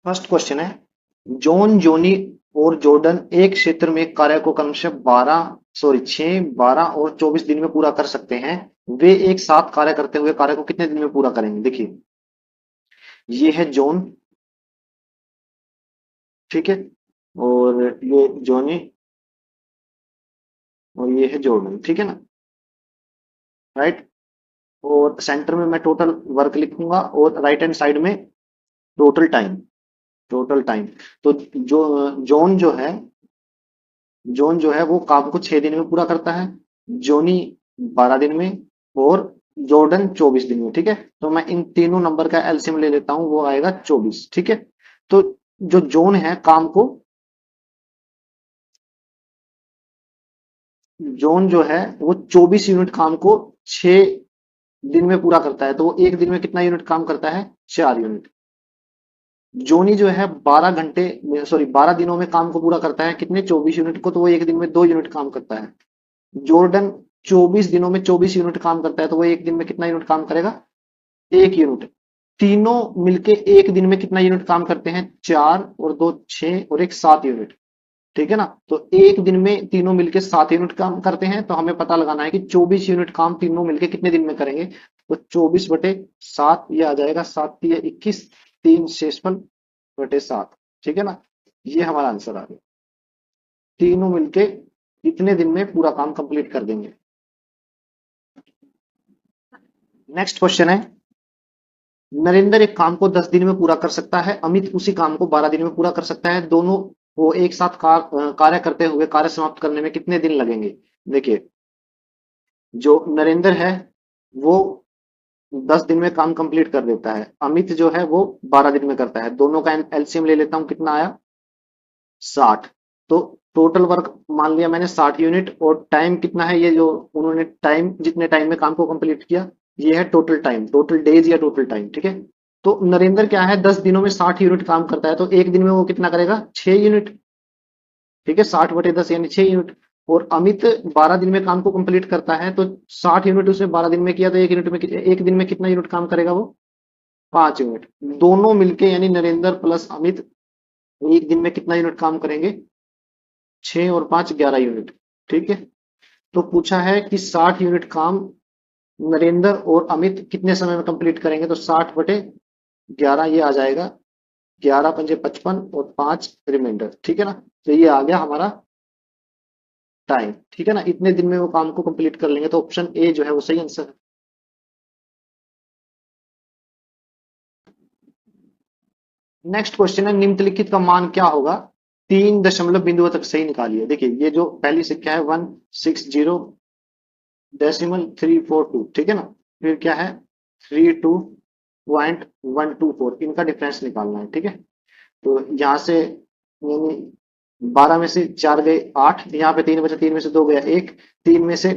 First question है, John, जोनी और Jordan एक क्षेत्र में कार्य को क्रमशः 6, 12 और 24 दिन में पूरा कर सकते हैं। वे एक साथ कार्य करते हुए कार्य को कितने दिन में पूरा करेंगे? देखिए, ये है जॉन, ठीक है, और ये जॉनी और ये है जॉर्डन, ठीक है ना, राइट। और सेंटर में मैं टोटल वर्क लिखूंगा और राइट हैंड साइड में टोटल टाइम, टोटल टाइम। तो जॉन जो है वो काम को 6 दिन में पूरा करता है, जॉनी 12 दिन में, और जॉर्डन 24 दिन में, ठीक है। तो मैं इन तीनों नंबर का एलसीएम ले लेता हूं, वो आएगा 24, ठीक है। तो जो जॉन है काम को, जॉन जो है वो 24 यूनिट काम को 6 दिन में पूरा करता है, तो वो एक दिन में कितना यूनिट काम करता है? 4 यूनिट। जोनी जो है 12 दिनों में काम को पूरा करता है, कितने? 24 यूनिट को, तो वो एक दिन में 2 यूनिट काम करता है। जॉर्डन 24 दिनों में 24 यूनिट काम करता है, तो वो एक दिन में कितना यूनिट काम करेगा? 1 यूनिट। तीनों मिलके एक दिन में कितना यूनिट काम करते हैं? 4 और 2 6 और एक 7 यूनिट, ठीक है ना। तो एक दिन में तीनों मिलके 7 यूनिट काम करते हैं, तो हमें पता लगाना है कि 24 यूनिट काम तीनों मिलके कितने दिन में करेंगे। तो 24/7, ये आ जाएगा 7×3 = 21, 3/7, ठीक है ना। ये हमारा आंसर आ गया, तीनों मिलके कितने दिन में पूरा काम कंप्लीट कर देंगे। नेक्स्ट क्वेश्चन है, नरेंद्र एक काम को 10 दिन में पूरा कर सकता है, अमित उसी काम को 12 दिन में पूरा कर सकता है। दोनों को एक साथ कार्य करते हुए कार्य समाप्त करने में कितने दिन लगेंगे? देखिए, जो नरेंद्र है वो 10 दिन में काम कंप्लीट कर देता है, अमित जो है वो 12 दिन में करता है। दोनों का एलसीएम ले लेता हूं, कितना आया? 60। तो टोटल वर्क मान लिया मैंने 60 यूनिट, और टाइम कितना है? ये जो उन्होंने टाइम, जितने टाइम में काम को कंप्लीट किया, ये है टोटल टाइम, टोटल डेज या टोटल टाइम, ठीक है। तो नरेंद्र क्या है, 10 दिनों में 60 यूनिट काम करता है, तो एक दिन में वो कितना करेगा? 6 यूनिट, ठीक है, 60/10 यानी 6 यूनिट। और अमित 12 दिन में काम को कंप्लीट करता है, तो 60 यूनिट उसने 12 दिन में किया, तो एक दिन में कितना यूनिट काम करेगा वो? 5 यूनिट। दोनों मिलके यानी नरेंद्र प्लस अमित एक दिन में कितना यूनिट काम करेंगे? 6 और 5 11 यूनिट, ठीक है। तो पूछा है कि 60 यूनिट काम नरेंद्र और अमित कितने समय में कंप्लीट करेंगे, तो 60/11 ये आ जाएगा, 11×5 = 55 और 5 रिमाइंडर, ठीक है ना। तो ये आ गया हमारा टाइम, ठीक है ना। इतने दिन में वो काम को कंप्लीट कर लेंगे, तो ऑप्शन ए जो है वो सही आंसर है। नेक्स्ट क्वेश्चन है, निम्नलिखित का मान क्या होगा? 3 दशमलव बिंदुओं तक सही निकालिए। देखिए, ये जो पहली संख्या है 160.342, ठीक है ना। फिर क्या है? 32.124, इनका डिफरेंस निकालना है, ठीक है। तो यहाँ से यानी 12 में से 4 गए 8, यहाँ पे 3 बचा, 3 में से 2 गया 1, 3 में से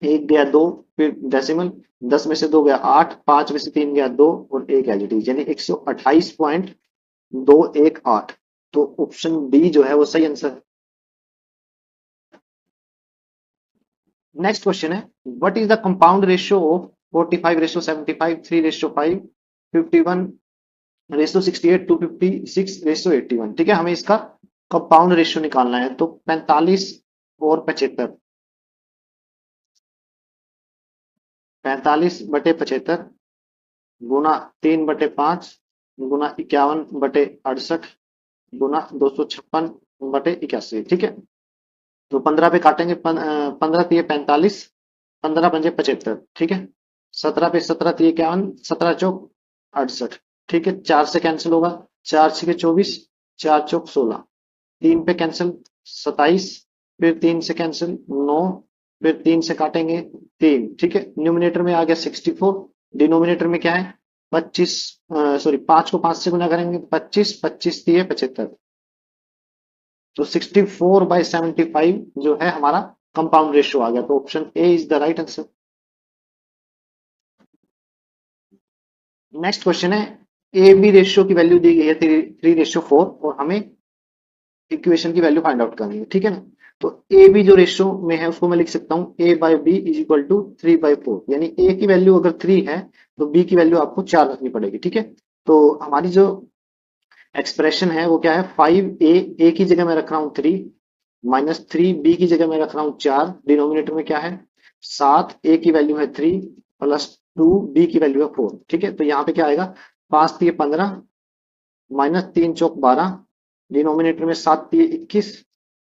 1 गया 2, फिर डेसिमल, 10 में से 2 गया 8, 5 में से 3 गया 2 और 1 एज इट इज, यानी 128.218। तो ऑप्शन डी जो है वो सही आंसर है। नेक्स्ट क्वेश्चन है, what is the compound ratio of 45:75, 3:5, 51:68, 256:81, ठीक है। हमें इसका कंपाउंड रेशियो निकालना है, तो 45 और 75, 45/75 गुना 3/5 गुना 51/68 गुना 256/81, ठीक है। तो 15 पे काटेंगे, 15×3 = 45, 15×5 = 75, ठीक है। 17 पे 17×3 = 51, 17×4 = 68, ठीक है। 4 से कैंसिल होगा, 4×6 = 24, 4×4 = 16, 3 पे कैंसिल 27, फिर 3 से कैंसिल 9, फिर 3 से काटेंगे 3, ठीक है। न्यूमिनेटर में आ गया 64, डिनोमिनेटर में क्या है? 25, सॉरी 5 को 5 से गुना करेंगे 25, 25×3 = 75। तो 64/75 जो है हमारा कंपाउंड रेशियो आ गया, तो option A is the right answer. Next question है, ए बी रेशियो की वैल्यू दी गई है 3:4 और हमें इक्वेशन की वैल्यू फाइंड आउट करनी है, ठीक है ना। तो ए बी जो रेशियो में है उसको मैं लिख सकता हूँ A/B = 3/4, यानी ए की वैल्यू अगर 3 है तो बी की वैल्यू आपको 4 रखनी पड़ेगी, ठीक है। तो हमारी जो एक्सप्रेशन है वो क्या है, 5a, a की जगह मैं रख रहा हूँ 3, -3b की जगह मैं रख रहा हूँ 4, डिनोमिनेटर में क्या है 7, a की वैल्यू है 3 प्लस 2b की वैल्यू है 4। ठीक है, तो यहाँ पे क्या आएगा, 5 3 15 -3 चौक 12, डिनोमिनेटर में 7 3 21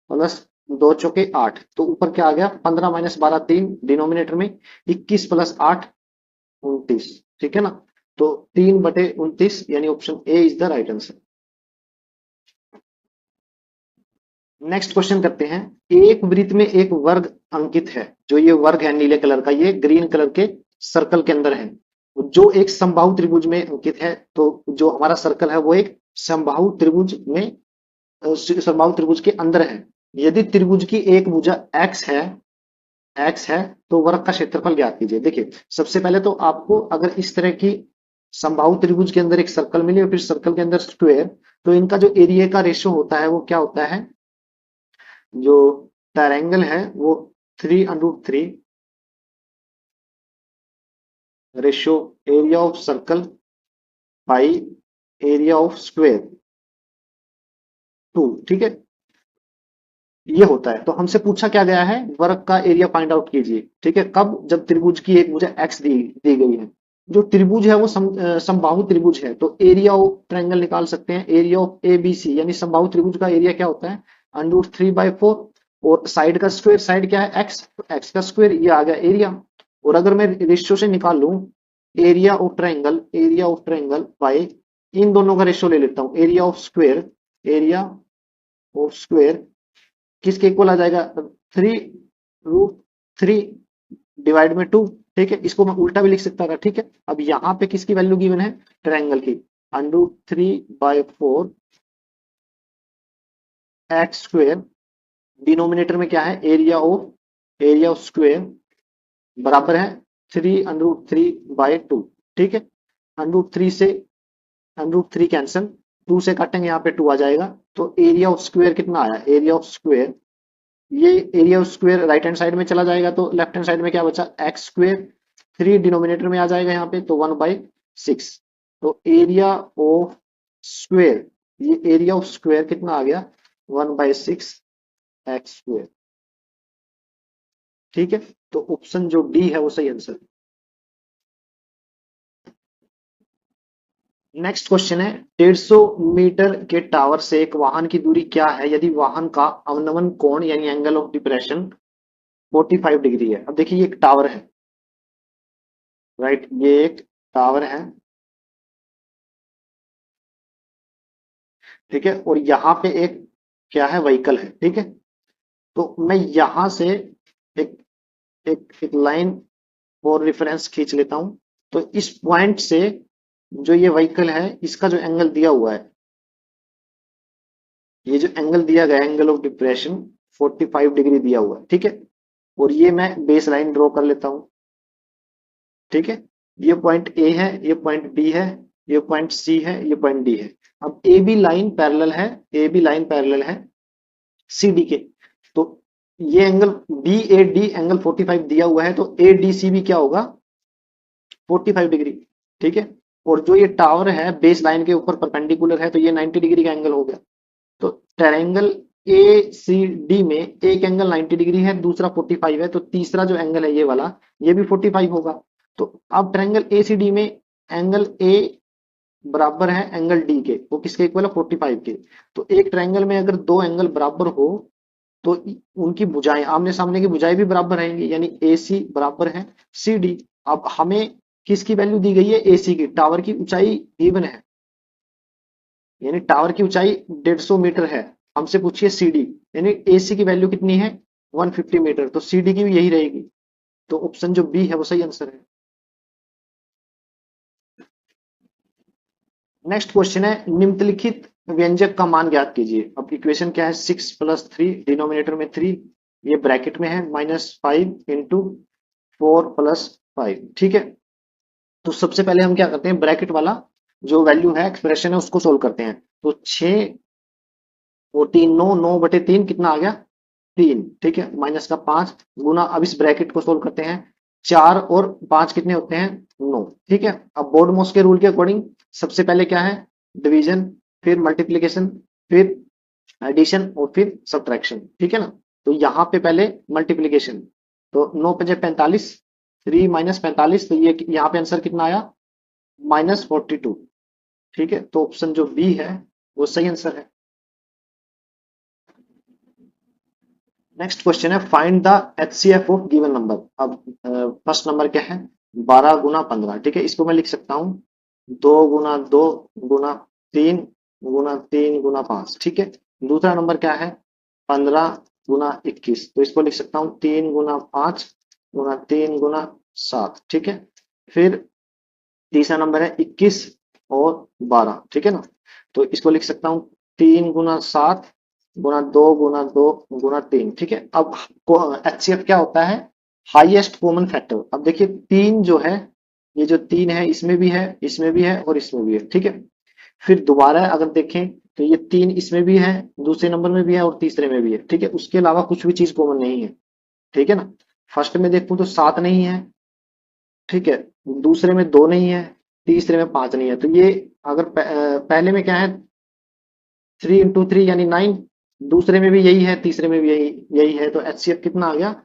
प्लस 2 चौके 8, तो ऊपर क्या आ गया 15 -12 3, डिनोमिनेटर में 21 प्लस 8 29। ठीक है ना, तो 3/29 यानी option A is the right answer. Next question करते हैं। एक वृत्त में एक वर्ग अंकित है, जो ये वर्ग है नीले कलर का, ये ग्रीन कलर के सर्कल के अंदर है, जो एक समबाहु त्रिभुज में अंकित है। तो जो हमारा सर्कल है वो एक समबाहु त्रिभुज में, समबाहु त्रिभुज के अंदर है। यदि त्रिभुज की एक भुजा एक्स है तो वर्ग का क्षेत्रफल ज्ञात कीजिए। देखिए, सबसे पहले तो आपको अगर इस तरह की समबाहु त्रिभुज के अंदर एक सर्कल मिले और फिर सर्कल के अंदर स्क्वायर, तो इनका जो एरिया का रेशियो होता है वो क्या होता है, जो ट्रायंगल है वो 3√3 ratio area of circle by area of square 2। ठीक है, ये होता है। तो हमसे पूछा क्या गया है, वर्ग का एरिया फाइंड आउट कीजिए। ठीक है, कब, जब त्रिभुज की एक भुजा एक्स दी गई है। जो त्रिभुज है वो समबाहु त्रिभुज है, तो एरिया ऑफ ट्रायंगल निकाल सकते हैं। Area of A B C यानी समबाहु त्रिभुज का एरिया क्या होता है, √3/4, और साइड का स्क्वायर, साइड क्या है एक्स, तो एक्स का स्क्वायर, ये आ गया एरिया। और अगर मैं रेशियो से निकाल लूं एरिया ऑफ ट्रायंगल बाय इन दोनों का रेशियो ले लेता हूं, एरिया ऑफ स्क्वायर किसके इक्वल आ जाएगा, 3√3 डिवाइड में 2। ठीक है, इसको मैं उल्टा भी लिख सकता था। ठीक है, अब यहाँ पे किसकी वैल्यू गिवन है, ट्रायंगल की, √3/4 एक्स स्क्वायर, डिनोमिनेटर में क्या है एरिया ऑफ स्क्वायर बराबर है 3√3/2। ठीक है, √3 से √3 कैंसिल, 2 से काटेंगे यहाँ पे 2 आ जाएगा। तो एरिया ऑफ स्क्वायर कितना आया, एरिया ऑफ स्क्वायर, ये area of square right hand side में चला जाएगा, तो लेफ्ट हैंड साइड में क्या बचा, एक्स स्क्वायर, 3 डिनोमिनेटर में आ जाएगा यहाँ पे, तो 1/6। तो एरिया ऑफ स्क्वायर, ये एरिया ऑफ स्क्वायर कितना आ गया, 1/6 एक्स स्क्वायर। ठीक है, तो ऑप्शन जो डी है वो सही आंसर। नेक्स्ट क्वेश्चन है, 150 मीटर के टावर से एक वाहन की दूरी क्या है यदि वाहन का अवनमन कोण यानी एंगल ऑफ डिप्रेशन 45 डिग्री है। अब देखिए, ये एक टावर है, राइट, ये एक टावर है। ठीक है, और यहाँ पे एक क्या है, व्हीकल है। ठीक है, तो मैं यहां से एक एक लाइन और रेफरेंस खींच लेता हूं। तो इस पॉइंट से जो ये व्हीकल है, इसका जो एंगल दिया हुआ है, ये जो एंगल दिया गया है, एंगल ऑफ डिप्रेशन 45 डिग्री दिया हुआ है। ठीक है, और ये मैं बेस लाइन ड्रॉ कर लेता हूं। ठीक है, ये पॉइंट ए है, ये पॉइंट बी है, ये पॉइंट सी है, ये पॉइंट डी है। अब ए बी लाइन पैरेलल है सी डी के, तो ये angle B A D angle 45 दिया हुआ है, तो ए डी सी भी क्या होगा, 45 डिग्री। ठीक है, और जो ये टावर है बेस लाइन के ऊपर परपेंडिकुलर है, तो ये 90 डिग्री का एंगल हो गया। तो ट्रायंगल ए सी डी में एक एंगल 90 डिग्री है, दूसरा 45 है, तो तीसरा जो एंगल है ये वाला, ये भी 45 होगा। तो अब ट्रायंगल ए सी डी में एंगल ए बराबर है एंगल डी के, वो किसके इक्वल है, 45 के। तो एक ट्रायंगल में अगर दो एंगल बराबर हो, तो उनकी भुजाएं, आमने सामने की भुजाएं भी बराबर रहेंगी, यानी ए सी बराबर है सी डी। अब हमें किसकी वैल्यू दी गई है, ए सी की, टावर की ऊंचाई गिवन है, यानी टावर की ऊंचाई 150 मीटर है। हमसे पूछिए सीडी, यानी एसी की वैल्यू कितनी है, 150 मीटर, तो सीडी की भी यही रहेगी। तो ऑप्शन जो बी है वो सही आंसर है। नेक्स्ट क्वेश्चन है, निम्नलिखित व्यंजक का मान ज्ञात कीजिए। अब इक्वेशन क्या है, 6 + 3, डिनोमिनेटर में 3, ये ब्रैकेट में है, -5 × 4 + 5। ठीक है, तो सबसे पहले हम क्या करते हैं, ब्रैकेट वाला जो वैल्यू है, एक्सप्रेशन है, उसको सोल्व करते हैं। तो 6 और 3 9, 9/3 कितना आ गया, 3। ठीक है, माइनस का 5 गुना, अब इस ब्रैकेट को सोल्व करते हैं, 4 और 5 कितने होते हैं, 9। ठीक है, अब बोर्ड मोस के रूल के अकॉर्डिंग सबसे पहले क्या है, डिवीजन, फिर मल्टीप्लीकेशन, फिर एडिशन और फिर सब्ट्रैक्शन, ठीक है ना। तो यहाँ पे पहले मल्टीप्लीकेशन, तो 9 पचे 45, 3 माइनस 45, तो ये यहाँ पे आंसर कितना आया, -42, ठीक है। तो ऑप्शन जो बी है वो सही आंसर है। नेक्स्ट क्वेश्चन है find the HCF of given number. अब फर्स्ट नंबर क्या है, 12 गुना 15, ठीक है। इसको मैं लिख सकता हूँ 2 गुना 2 गुना 3 गुना 3 गुना 5, ठीक है। दूसरा नंबर क्या है, 15 गुना 21, तो इसको लिख सकता हूँ 3 गुना 5 गुना 3 गुना 7, ठीक है। फिर तीसरा नंबर है 21 और 12, ठीक है ना। तो इसको लिख सकता हूँ 3 गुना 7 गुना 2 गुना 2 गुना 3, ठीक है। अब एचसीएफ क्या होता है, हाईएस्ट कॉमन फैक्टर। अब देखिए 3 जो है, ये जो 3 है इसमें भी है, इसमें भी है और इसमें भी है, ठीक है। फिर दोबारा अगर देखें तो ये 3 इसमें भी है, दूसरे नंबर में भी है और तीसरे में भी है, ठीक है। उसके अलावा कुछ भी चीज कॉमन नहीं है, ठीक है ना। फर्स्ट में देखूं तो 7 नहीं है, ठीक है। दूसरे में 2 नहीं है, तीसरे में 5 नहीं है। तो ये अगर पहले में क्या है 3 × 3 यानी 9, दूसरे में भी यही है, तीसरे में भी यही यही है, तो एचसीएफ कितना आ गया,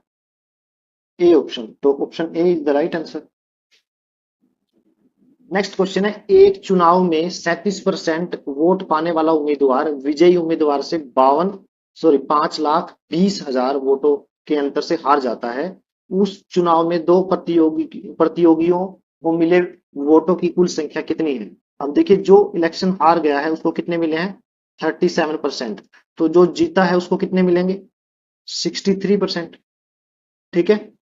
ए ऑप्शन। तो option A is the right answer. Next question है एक चुनाव में 37% वोट पाने वाला उम्मीदवार विजयी उम्मीदवार से 5,20,000 वोटों के अंतर से हार जाता है। उस चुनाव में दो प्रतियोगियों को मिले वोटों की कुल संख्या कितनी है। अब देखिए जो इलेक्शन हार गया है उसको कितने मिले हैं, 37%। तो जो जीता है उसको कितने मिलेंगे, 63%, ठीक है।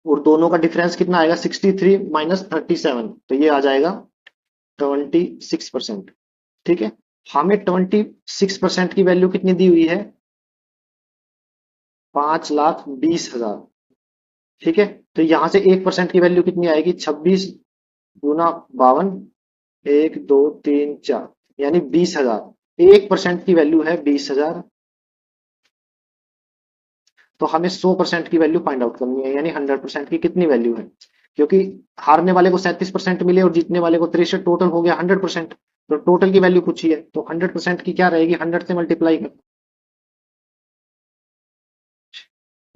और दोनों का डिफरेंस कितना आएगा, 63 माइनस 37, तो ये आ जाएगा 26%, ठीक है। हमें 26% की वैल्यू कितनी दी हुई है, 5,20,000, ठीक है। तो यहां से 1% की वैल्यू कितनी आएगी, 26 गुना 52, 1 2 3 4, यानी 20,000। 1% की वैल्यू है 20,000। तो हमें 100% की वैल्यू फाइंड आउट करनी है, यानी 100% की कितनी वैल्यू है। क्योंकि हारने वाले को 37% मिले और जीतने वाले को 63, टोटल हो गया 100%। तो टोटल की वैल्यू पूछी है, तो 100% की क्या रहेगी, 100 से मल्टीप्लाई कर,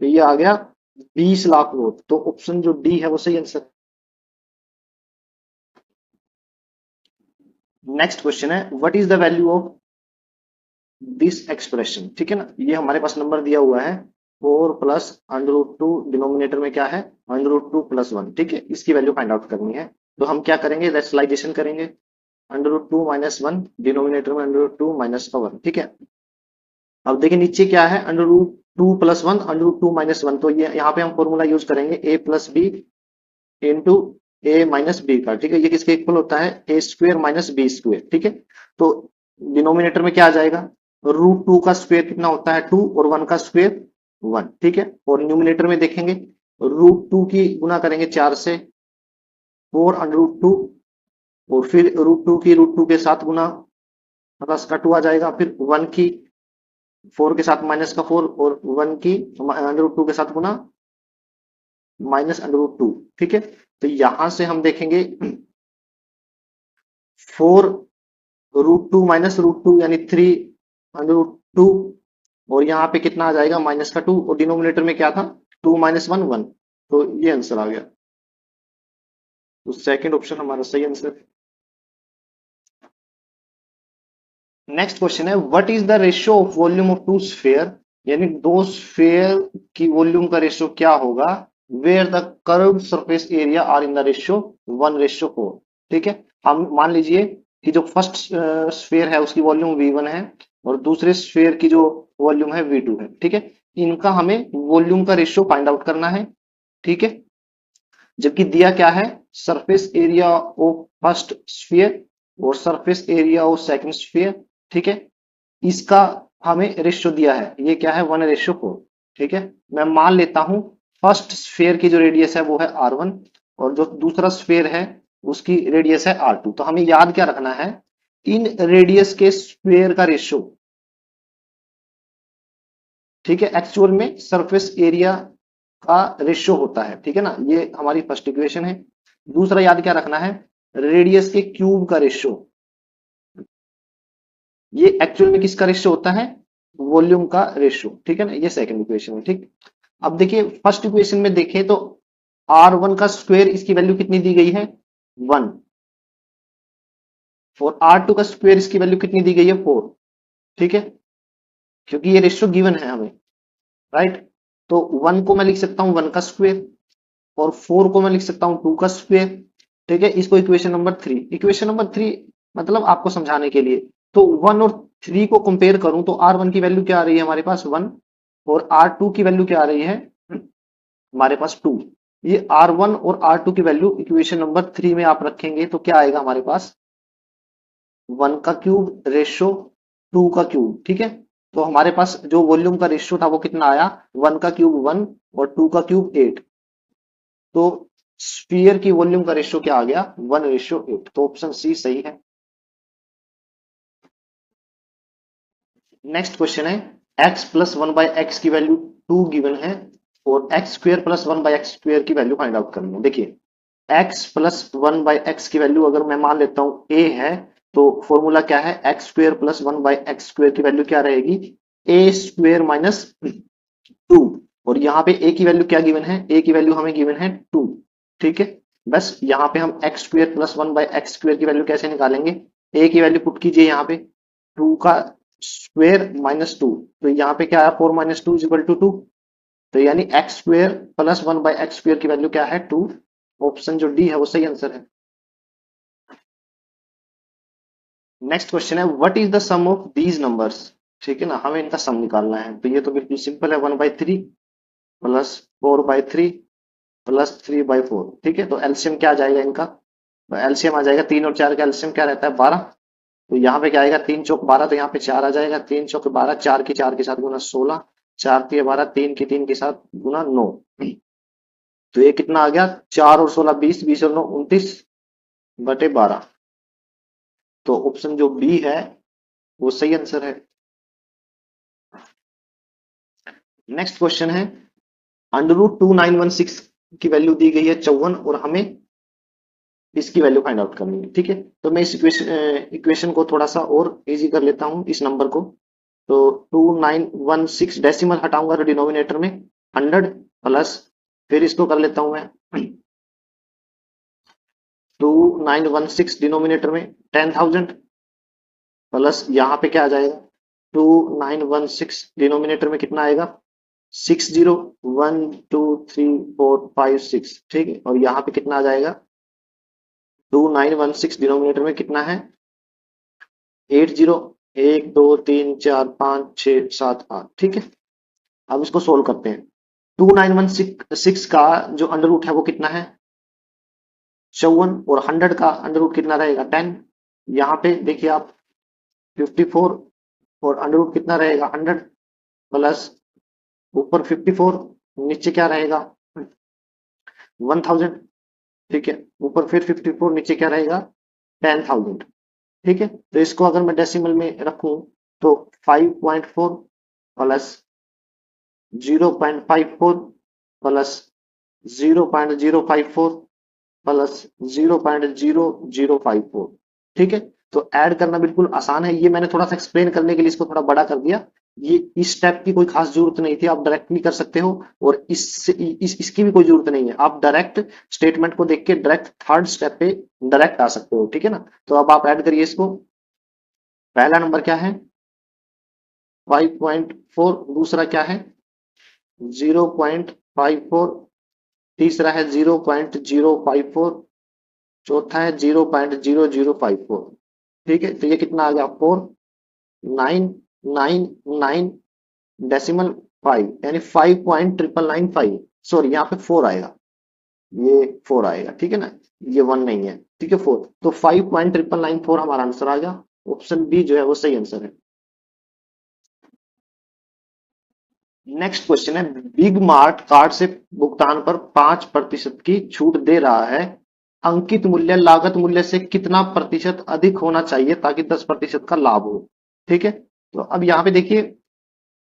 तो ये आ गया 20 लाख वोट। तो ऑप्शन जो डी है वो सही आंसर। नेक्स्ट क्वेश्चन है what is the value of this expression, ठीक है ना। ये हमारे पास नंबर दिया हुआ है 4 प्लस √2, डिनोमिनेटर में क्या है √2 + 1, ठीक है। इसकी वैल्यू फाइंड आउट करनी है। तो हम क्या करेंगे, रेशनलाइजेशन करेंगे, √2 - 1, डिनोमिनेटर में √2 - 1, ठीक है। अब देखिए नीचे क्या है, √2 + 1, √2 - 1, तो ये यहाँ पे हम फॉर्मूला यूज करेंगे a + b into a - b का, ठीक है। ये किसके इक्वल होता है, a² - b², ठीक है। तो डिनोमिनेटर में क्या आ जाएगा, √2 का स्क्वायर कितना होता है 2 और 1 का स्क्वायर 1, ठीक है। और न्यूमिनेटर में देखेंगे √2 की गुना करेंगे 4 से, 4 √2, और फिर √2 की √2 के साथ गुना, मतलब इसका 2 आ जाएगा। फिर 1 की 4 के साथ -4, और 1 की √2 के साथ गुना -√2, ठीक है। तो यहां से हम देखेंगे 4 √2 -√2 यानी 3 √2, और यहाँ पे कितना आ जाएगा -2, और डिनोमिनेटर में क्या था 2 - 1 1, तो ये आंसर आ गया। तो सेकंड ऑप्शन हमारा सही आंसर। नेक्स्ट क्वेश्चन है what is the ratio of volume of two sphere, यानी दो स्फीयर की वॉल्यूम का रेशियो क्या होगा, where the curved surface area are in the ratio 1:4, ठीक है। हम मान लीजिए कि जो फर्स्ट स्फीयर है उसकी वॉल्यूम V1 है और दूसरे स्फीयर की जो वॉल्यूम है V2 है, ठीक है। इनका हमें वॉल्यूम का रेशियो फाइंड आउट करना है, ठीक है। जबकि दिया क्या है, surface area of first sphere और surface area of second sphere, ठीक है। इसका हमें रेशियो दिया है, ये क्या है 1:4, ठीक है। मैं मान लेता हूं फर्स्ट स्फीयर की जो रेडियस है वो है R1 और जो दूसरा स्फीयर है उसकी रेडियस है R2। तो हमें याद क्या रखना है, इन रेडियस के स्क्वायर का रेशियो, ठीक है, एक्चुअल में सरफेस एरिया का रेशियो होता है, ठीक है ना। ये हमारी फर्स्ट इक्वेशन है। दूसरा याद क्या रखना है, रेडियस के क्यूब का रेशियो, ये एक्चुअल में किसका रेशियो होता है? वॉल्यूम का रेशियो, ठीक है ना, ये सेकंड इक्वेशन है। ठीक, अब देखिए फर्स्ट इक्वेशन में देखें तो R1 का स्क्वायर इसकी वैल्यू कितनी दी गई है? 1, और R2 का स्क्वायर इसकी वैल्यू कितनी दी गई है? 4, ठीक है, क्योंकि ये रेशियो गिवन है हमें, राइट। तो 1 को मैं लिख सकता हूं 1 का स्क्वायर, और 4 को मैं लिख सकता हूं 2 का स्क्वायर, ठीक है। इसको इक्वेशन नंबर 3, इक्वेशन नंबर 3 मतलब आपको समझाने के लिए, तो 1 और 3 को कंपेयर करूं तो R1 की वैल्यू क्या आ रही है हमारे पास? 1, और R2 की वैल्यू क्या आ रही है हमारे पास? 2। ये R1 और R2 की वैल्यू इक्वेशन नंबर 3 में आप रखेंगे तो क्या आएगा हमारे पास? 1 का क्यूब रेशो 2 का क्यूब, ठीक है। तो हमारे पास जो वॉल्यूम का रेशियो था वो कितना आया? 1 का क्यूब 1 और 2 का क्यूब 8। तो स्फीयर की वॉल्यूम का रेशियो क्या आ गया? 1:8। तो ऑप्शन सी सही है। नेक्स्ट क्वेश्चन है, x प्लस 1/x की वैल्यू 2 गिवन है, और x square plus 1/x square की वैल्यू फाइंड आउट करनी है। देखिए x प्लस 1/x की वैल्यू अगर मैं मान लेता हूं a है, तो फॉर्मूला क्या है? x square plus 1/x square की वैल्यू क्या रहेगी? a square minus 2। और यहाँ पे a की वैल्यू क्या गिवन है? a की वैल्यू हमें गिवन है 2, ठीक है। बस यहाँ पे हम x square plus 1/x square की वैल्यू कैसे निकालेंगे? a की वैल्यू पुट कीजिए यहाँ पे, 2 का स्क्वायर माइनस 2, तो यहाँ पे क्या है? 4 माइनस 2 इज इक्वल टू 2। तो यानी x square plus 1/x square की वैल्यू क्या है? 2। ऑप्शन जो डी है वो सही आंसर है। नेक्स्ट क्वेश्चन है, what is the sum of these numbers? ठीक है ना, हमें इनका सम निकालना है। तो ये तो बिल्कुल सिंपल है, 1/3 प्लस 4/3 प्लस 3/4, ठीक है। तो एलसीएम क्या आ जाएगा इनका? तो एलसीएम आ जाएगा 3 और 4 का एलसीएम क्या रहता है? 12। तो यहाँ पे क्या आएगा? 3 चौक 12, तो यहाँ पे 4 आ जाएगा। 3 चौक 12, 4 की 4 के साथ गुना 16, 4 तिया 12, 3 की 3 के साथ गुना 9। तो ये कितना आ गया? 4 और 16 20, 20 और 9 29/12। तो ऑप्शन जो बी है वो सही आंसर है। नेक्स्ट क्वेश्चन है, √2916 की वैल्यू दी गई है 54, और हमें इसकी वैल्यू फाइंड आउट करनी है, ठीक है। तो मैं इस इक्वेशन को थोड़ा सा और इजी कर लेता हूं, इस नंबर को। तो 2916 डेसिमल हटाऊंगा तो डिनोमिनेटर में 100, प्लस फिर इसको कर लेता हूं मैं 2916 डिनोमिनेटर में 10,000, प्लस यहाँ पे क्या आ जाएगा? 2916 डिनोमिनेटर में कितना आएगा? 60, 1 2 3 4 5 6, ठीक है। और यहाँ पे कितना आ जाएगा? 2916 डिनोमिनेटर में कितना है? 80, 1 2 3 4 5 6 7 8, ठीक है। अब इसको सोल्व करते हैं। 2916 का जो अंडर रूट है वो कितना है? 54, और 100 का अंडर रूट कितना रहेगा? 10। यहाँ पे देखिए आप 54, और अंडर रूट कितना रहेगा? 100, प्लस ऊपर 54, नीचे क्या रहेगा? 1000, ठीक है। ऊपर फिर 54, नीचे क्या रहेगा? 10,000, ठीक है। तो इसको अगर मैं डेसिमल में रखूं तो 5.4 प्लस 0.54 प्लस 0.054 प्लस 0.0054, ठीक है। तो ऐड करना बिल्कुल आसान है। ये मैंने थोड़ा सा एक्सप्लेन करने के लिए इसको थोड़ा बड़ा कर दिया। ये इस स्टेप की कोई खास जरूरत नहीं थी, आप डायरेक्टली कर सकते हो। और इसकी भी कोई जरूरत नहीं है, आप डायरेक्ट स्टेटमेंट को देख के डायरेक्ट थर्ड स्टेप पे डायरेक्ट आ सकते हो, ठीक है ना। तो अब आप ऐड करिए इसको। पहला नंबर क्या है? 5.4, दूसरा क्या है? 0.54, तीसरा है 0.054, चौथा है 0.0054, ठीक है। तो ये कितना आ गया? 4999.5, यानी 5.99995। सॉरी, यहाँ पे 4 आएगा, ये 4 आएगा, ठीक है ना, ये 1 नहीं है, ठीक है, 4। तो 5.99994 हमारा आंसर आ गया। ऑप्शन बी जो है वो सही आंसर है। नेक्स्ट क्वेश्चन है, बिग मार्ट कार्ड से भुगतान पर 5% की छूट दे रहा है। अंकित मूल्य लागत मूल्य से कितना प्रतिशत अधिक होना चाहिए ताकि 10% का लाभ हो? ठीक है। तो अब यहाँ पे देखिए,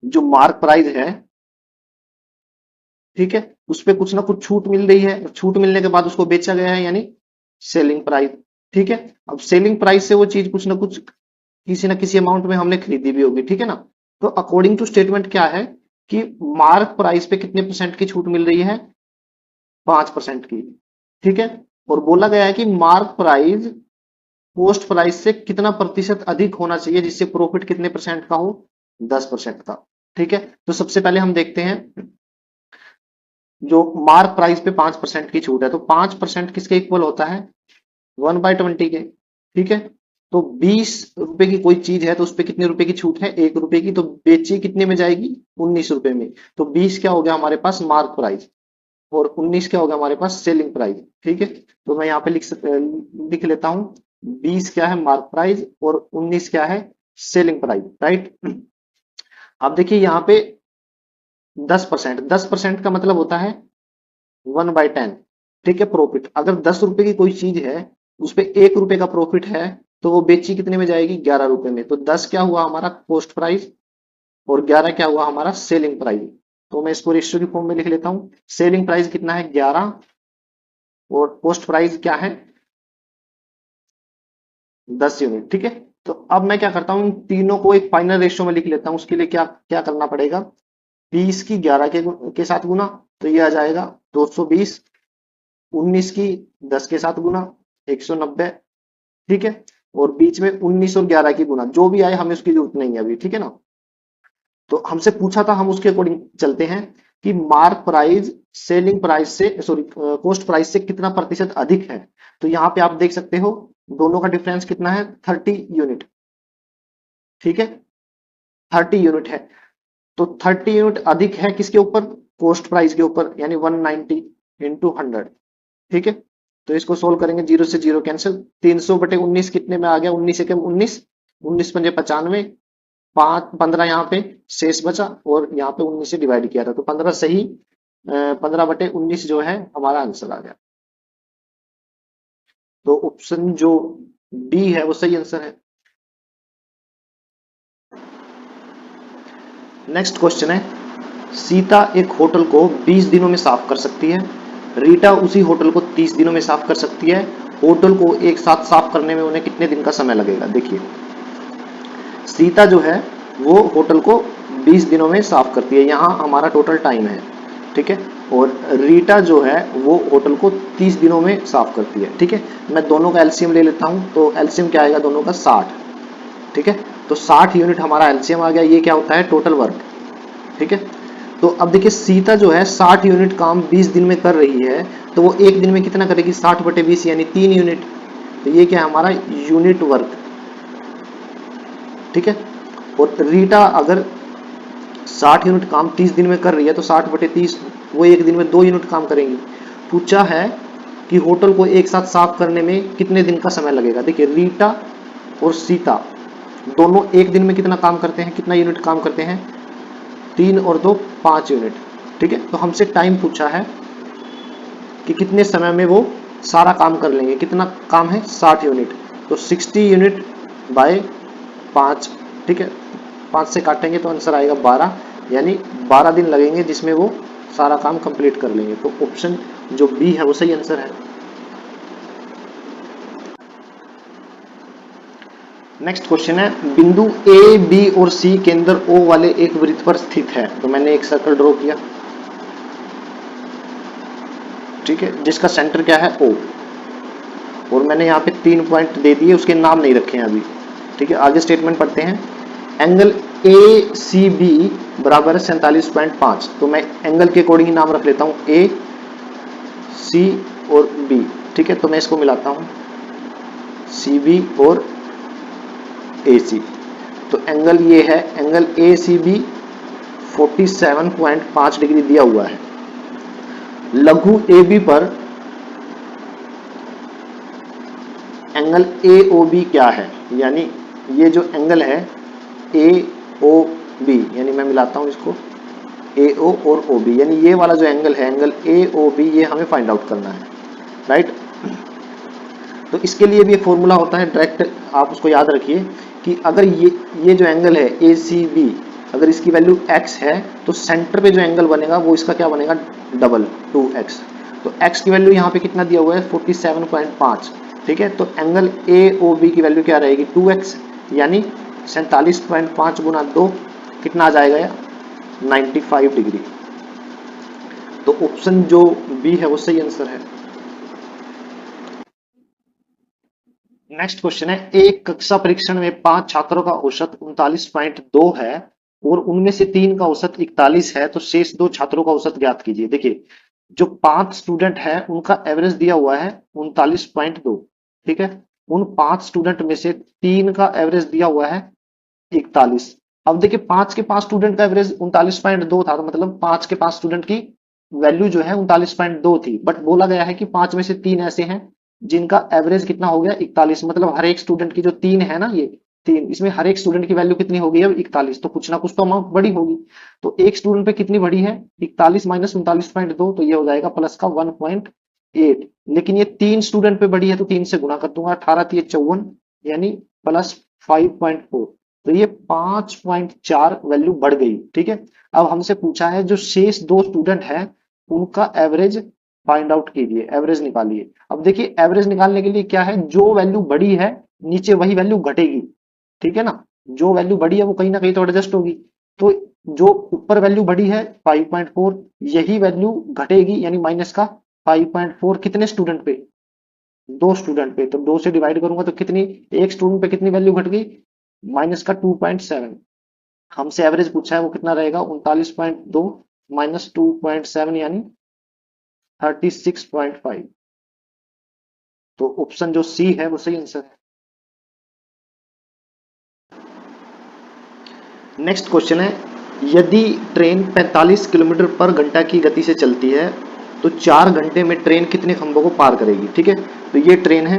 जो मार्क प्राइस है, ठीक है, उस पे कुछ ना कुछ छूट मिल रही है। छूट मिलने के बाद उसको बेचा गया है, यानी सेलिंग प्राइस, ठीक है। अब सेलिंग प्राइस से वो चीज कुछ ना कुछ किसी ना किसी अमाउंट में हमने खरीदी भी होगी, ठीक है ना। तो अकॉर्डिंग टू स्टेटमेंट क्या है कि मार्क प्राइस पे कितने परसेंट की छूट मिल रही है, 5% की, ठीक है। और बोला गया है कि मार्क प्राइस पोस्ट प्राइस से कितना प्रतिशत अधिक होना चाहिए जिससे प्रॉफिट कितने परसेंट का हो, 10% का, ठीक है। तो सबसे पहले हम देखते हैं जो मार्क प्राइस पे 5% की छूट है, तो 5% किसके इक्वल होता है, 1/20 के, ठीक है। तो 20 रुपए की कोई चीज है तो उस पर कितने रुपए की छूट है, 1 रुपए की, तो बेची कितने में जाएगी, 19 रुपए में। तो 20 क्या हो गया हमारे पास मार्क प्राइस, और 19 क्या होगा हमारे पास सेलिंग प्राइस, ठीक है। तो मैं यहाँ पे लिख लेता हूँ, 20 क्या है मार्क प्राइस और 19 क्या है सेलिंग प्राइस, राइट। अब देखिए यहाँ पे 10% का मतलब होता है 1/10, ठीक है, प्रॉफिट। अगर 10 रुपए की कोई चीज है उस पे 1 रुपए का प्रॉफिट है तो वो बेची कितने में जाएगी, 11 रुपए में। तो 10 क्या हुआ हमारा कॉस्ट प्राइस और 11 क्या हुआ हमारा सेलिंग प्राइस। तो मैं इसको रेशियो की फॉर्म में लिख लेता हूँ, सेलिंग प्राइस कितना है 11 और कॉस्ट प्राइस क्या है 10 यूनिट, ठीक है। तो अब मैं क्या करता हूँ, इन तीनों को एक फाइनल रेशियो में लिख लेता हूँ। उसके लिए क्या क्या करना पड़ेगा, 20 की 11 के साथ गुना, तो ये आ जाएगा 220, 19 की 10 के साथ गुना 190, ठीक है। और बीच में 19 और 11 की गुना, जो भी आए हमें उसकी जरूरत नहीं है अभी, ठीक है ना। तो हमसे पूछा था, हम उसके अकॉर्डिंग चलते हैं कि मार्क प्राइस सेलिंग प्राइस से, सॉरी कॉस्ट प्राइस से कितना प्रतिशत अधिक है। तो यहाँ पे आप देख सकते हो दोनों का डिफरेंस कितना है, 30 यूनिट, ठीक है, 30 यूनिट है। तो 30 यूनिट अधिक है किसके ऊपर, कॉस्ट प्राइस के ऊपर, यानी 190 इंटू 100, ठीक है। तो इसको सोल्व करेंगे, 0 से 0 कैंसिल, 300/19 कितने में आ गया, 19 एकम 19, 19×5 5 15 यहाँ पे शेष बचा और यहाँ पे 19 से डिवाइड किया था, तो 15 सही, 15/19 जो है हमारा आंसर आ गया। तो ऑप्शन जो डी है वो सही आंसर है। नेक्स्ट क्वेश्चन है, सीता एक होटल को 20 दिनों में साफ कर सकती है, रीटा उसी होटल को 30 दिनों में साफ कर सकती है। होटल को एक साथ साफ करने में उन्हें कितने दिन का समय लगेगा। देखिए सीता जो है वो होटल को 20 दिनों में साफ करती है, यहाँ हमारा टोटल टाइम है, ठीक है। और रीटा जो है वो होटल को 30 दिनों में साफ करती है, ठीक है। मैं दोनों का एलसीएम ले लेता हूँ, तो एलसीएम क्या आएगा दोनों का 60, ठीक है। तो 60 यूनिट हमारा एलसीएम आ गया, ये क्या होता है टोटल वर्क, ठीक है। तो अब देखिए सीता जो है 60 यूनिट काम 20 दिन में कर रही है, तो वो एक दिन में कितना करेगी, 60/20 यानी 3 यूनिट। तो ये क्या है हमारा यूनिट वर्क, ठीक है। और रीटा अगर 60 यूनिट काम 30 दिन में कर रही है तो 60/30 वो एक दिन में 2 यूनिट काम करेंगी। पूछा है कि होटल को एक साथ साफ करने में कितने दिन का समय लगेगा। देखिए रीटा और सीता दोनों एक दिन में कितना काम करते हैं, कितना यूनिट काम करते हैं, 3 और 2 5 यूनिट, ठीक है। तो हमसे टाइम पूछा है कि कितने समय में वो सारा काम कर लेंगे, कितना काम है 60 यूनिट, तो 60 यूनिट बाय 5, ठीक है। 5 से काटेंगे तो आंसर आएगा 12, यानी 12 दिन लगेंगे जिसमें वो सारा काम कंप्लीट कर लेंगे। तो ऑप्शन जो बी है वो सही आंसर है। नेक्स्ट क्वेश्चन है, बिंदु ए बी और सी केंद्र ओ वाले एक वृत्त पर स्थित है। तो मैंने एक सर्कल ड्रॉ किया, ठीक है, जिसका सेंटर क्या है ओ, और मैंने यहाँ पे 3 पॉइंट दे दिए, उसके नाम नहीं रखे हैं अभी, ठीक है। आगे स्टेटमेंट पढ़ते हैं, एंगल ए सी बी बराबर है 47.5। तो मैं एंगल के अकॉर्डिंग नाम रख लेता हूँ ए सी और बी, ठीक है। तो मैं इसको मिलाता हूँ सी बी और ए सी। तो एंगल ये है, angle A C B 47.5 degree दिया हुआ है। लघु ए बी पर एंगल ए ओ बी क्या है, यानी ये जो एंगल है ए ओ बी, यानी मैं मिलाता हूं इसको ए ओ और ओ बी, यानी ये वाला जो एंगल है एंगल ए ओ बी, ये हमें फाइंड आउट करना है, राइट। तो इसके लिए भी एक फॉर्मूला होता है डायरेक्ट, आप उसको याद रखिए कि अगर ये जो एंगल है ए सी बी, अगर इसकी वैल्यू x है तो सेंटर पे जो एंगल बनेगा वो इसका क्या बनेगा, डबल 2x। तो x की वैल्यू यहाँ पे कितना दिया हुआ है 47.5, ठीक है। तो एंगल ए ओ बी की वैल्यू क्या रहेगी 2x, यानी 47.5 गुना 2 कितना आ जाएगा, 95 डिग्री। तो ऑप्शन जो बी है वो सही आंसर है। नेक्स्ट क्वेश्चन है, एक कक्षा परीक्षण में 5 छात्रों का औसत 39.2 है और उनमें से 3 का औसत 41 है, तो शेष 2 छात्रों का औसत ज्ञात कीजिए। देखिए, जो 5 स्टूडेंट है उनका एवरेज दिया हुआ है 39.2, ठीक है। उन 5 स्टूडेंट में से 3 का एवरेज दिया हुआ है 41। अब देखिए, 5 के 5 स्टूडेंट का एवरेज 39.2 था, तो मतलब 5 के 5 स्टूडेंट की वैल्यू जो है 39.2 थी, बट बोला गया है कि 5 में से 3 ऐसे हैं जिनका एवरेज कितना हो गया 41। मतलब हर एक स्टूडेंट की जो 3 है ना, ये 3, इसमें हर एक स्टूडेंट की वैल्यू कितनी होगी अब 41, तो कुछ ना कुछ तो अमाउंट बड़ी होगी। तो एक स्टूडेंट पे कितनी बड़ी है 41 माइनस 39.2, तो ये हो जाएगा प्लस का 1.8। लेकिन ये 3 स्टूडेंट पे बड़ी है तो 3 से गुना कर दूंगा, 18 3 54 यानी प्लस 5.4, तो ये 5.4 वैल्यू बढ़ गई, ठीक है। अब हमसे पूछा है जो शेष 2 स्टूडेंट है उनका एवरेज फाइंड आउट कीजिए, एवरेज निकालिए। अब देखिए, एवरेज निकालने के लिए क्या है, जो वैल्यू बड़ी है नीचे वही वैल्यू घटेगी, ठीक है ना। जो वैल्यू बड़ी है वो कहीं ना कहीं तो एडजस्ट होगी। तो जो ऊपर वैल्यू बड़ी है 5.4, यही वैल्यू घटेगी यानी माइनस का 5.4 कितने स्टूडेंट पे, 2 स्टूडेंट पे। तो 2 से डिवाइड करूंगा तो कितनी, एक स्टूडेंट पे कितनी वैल्यू घट गई, माइनस का 2.7। हमसे एवरेज पूछा है वो कितना रहेगा 39.2 माइनस 2.7 यानी 36.5। तो ऑप्शन जो सी है वो सही आंसर है। नेक्स्ट क्वेश्चन है, यदि ट्रेन 45 किलोमीटर पर घंटा की गति से चलती है तो 4 घंटे में ट्रेन कितने खंभों को पार करेगी, ठीक है। तो ये ट्रेन है,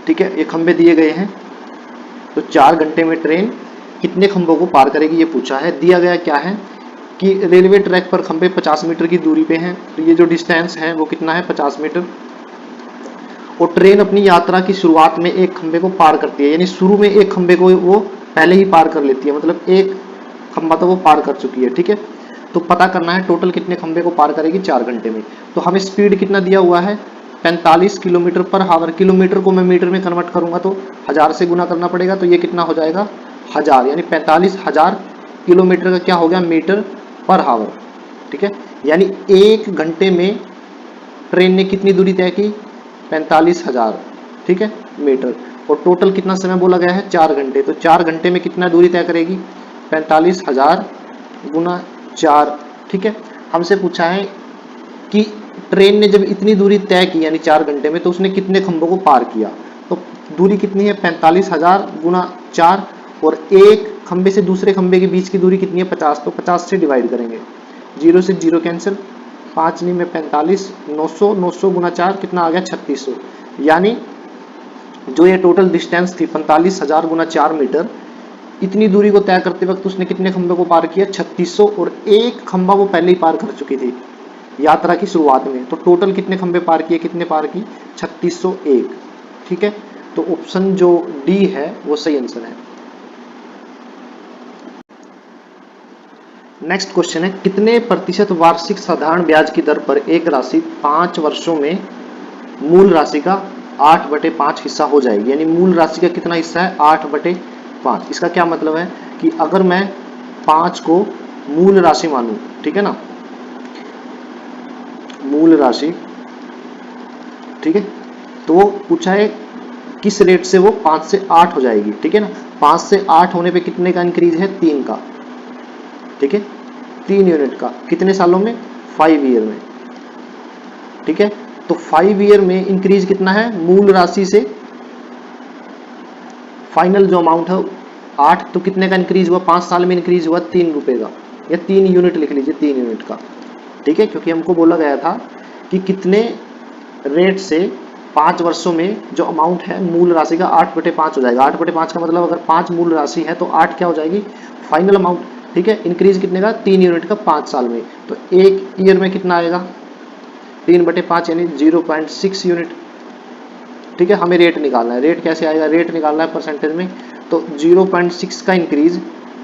ठीक है, ये खंभे दिए गए हैं, तो 4 घंटे में ट्रेन कितने खंभों को पार करेगी ये पूछा है। दिया गया क्या है कि रेलवे ट्रैक पर खंभे 50 मीटर की दूरी पे हैं, तो ये जो डिस्टेंस है वो कितना है 50 मीटर। और ट्रेन अपनी यात्रा की शुरुआत में एक खंभे को पार करती है, यानी शुरू में एक खंभे को वो पहले ही पार कर लेती है, मतलब एक खंभा तो वो पार कर चुकी है, ठीक है। तो पता करना है टोटल कितने खंभे को पार करेगी 4 घंटे में। तो हमें स्पीड कितना दिया हुआ है 45 किलोमीटर पर हावर, किलोमीटर को मैं मीटर में कन्वर्ट करूंगा तो 1000 से गुना करना पड़ेगा, तो ये कितना हो जाएगा 1000, यानी 45,000 किलोमीटर का क्या हो गया मीटर पर हावर, ठीक है। यानी 1 घंटे में ट्रेन ने कितनी दूरी तय की 45,000, ठीक है, मीटर। और टोटल कितना समय बोला गया है 4 घंटे, तो 4 घंटे में कितना दूरी तय करेगी 45,000 गुना 4, ठीक है। हमसे पूछा है कि ट्रेन ने जब इतनी दूरी तय की यानी 4 घंटे में, तो उसने कितने खंभों को पार किया। तो दूरी कितनी है 45,000 गुना 4, और एक खंभे से दूसरे खंभे के बीच की दूरी कितनी है 50, तो 50 से डिवाइड करेंगे, 0 से 0 कैंसिल, 5 नहीं में 45, 900, 900 गुना 4 कितना आ गया 3600। यानी जो ये टोटल डिस्टेंस थी 45,000 गुना 4 मीटर, इतनी दूरी को तय करते वक्त उसने कितने खंभे को पार किया 3600, और एक खंभा वो पहले ही पार कर चुकी थी यात्रा की शुरुआत में। तो टोटल कितने खंभे पार किए, कितने पार की 3601, ठीक है। तो ऑप्शन जो डी है वो सही आंसर है। नेक्स्ट क्वेश्चन है, कितने प्रतिशत वार्षिक साधारण ब्याज की दर पर एक राशि 5 वर्षों में मूल राशि का 8/5 हिस्सा हो जाएगी। यानी मूल राशि का कितना हिस्सा है 8/5। इसका क्या मतलब है कि अगर मैं 5 को मूल राशि मानूं, ठीक है ना, मूल राशि, ठीक है, तो वो पूछा है किस रेट से वो 5 से 8 हो जाएगी, ठीक है ना। 5 से 8 होने पे कितने का इंक्रीज है 3 का, ठीक है, 3 यूनिट का, कितने सालों में 5 ईयर में, ठीक है। तो 5 ईयर में इंक्रीज कितना है मूल राशि से, फाइनल जो अमाउंट है 8, तो कितने का इंक्रीज हुआ 5 साल में इंक्रीज हुआ 3 रुपए का, या 3 यूनिट लिख लीजिए 3 यूनिट का, ठीक है। क्योंकि हमको बोला गया था कि कितने रेट से 5 वर्षों में जो अमाउंट है मूल राशि का 8/5 हो जाएगा। 8/5 का मतलब अगर 5 मूल राशि है तो 8 क्या हो जाएगी फाइनल अमाउंट, ठीक है। इंक्रीज कितने का 3 यूनिट का 5 साल में, तो एक ईयर में कितना आएगा 3/5 यानी 0.6 यूनिट, ठीक है। हमें रेट निकालना है, रेट कैसे आएगा, रेट निकालना है परसेंटेज में, तो 0.6 का इंक्रीज,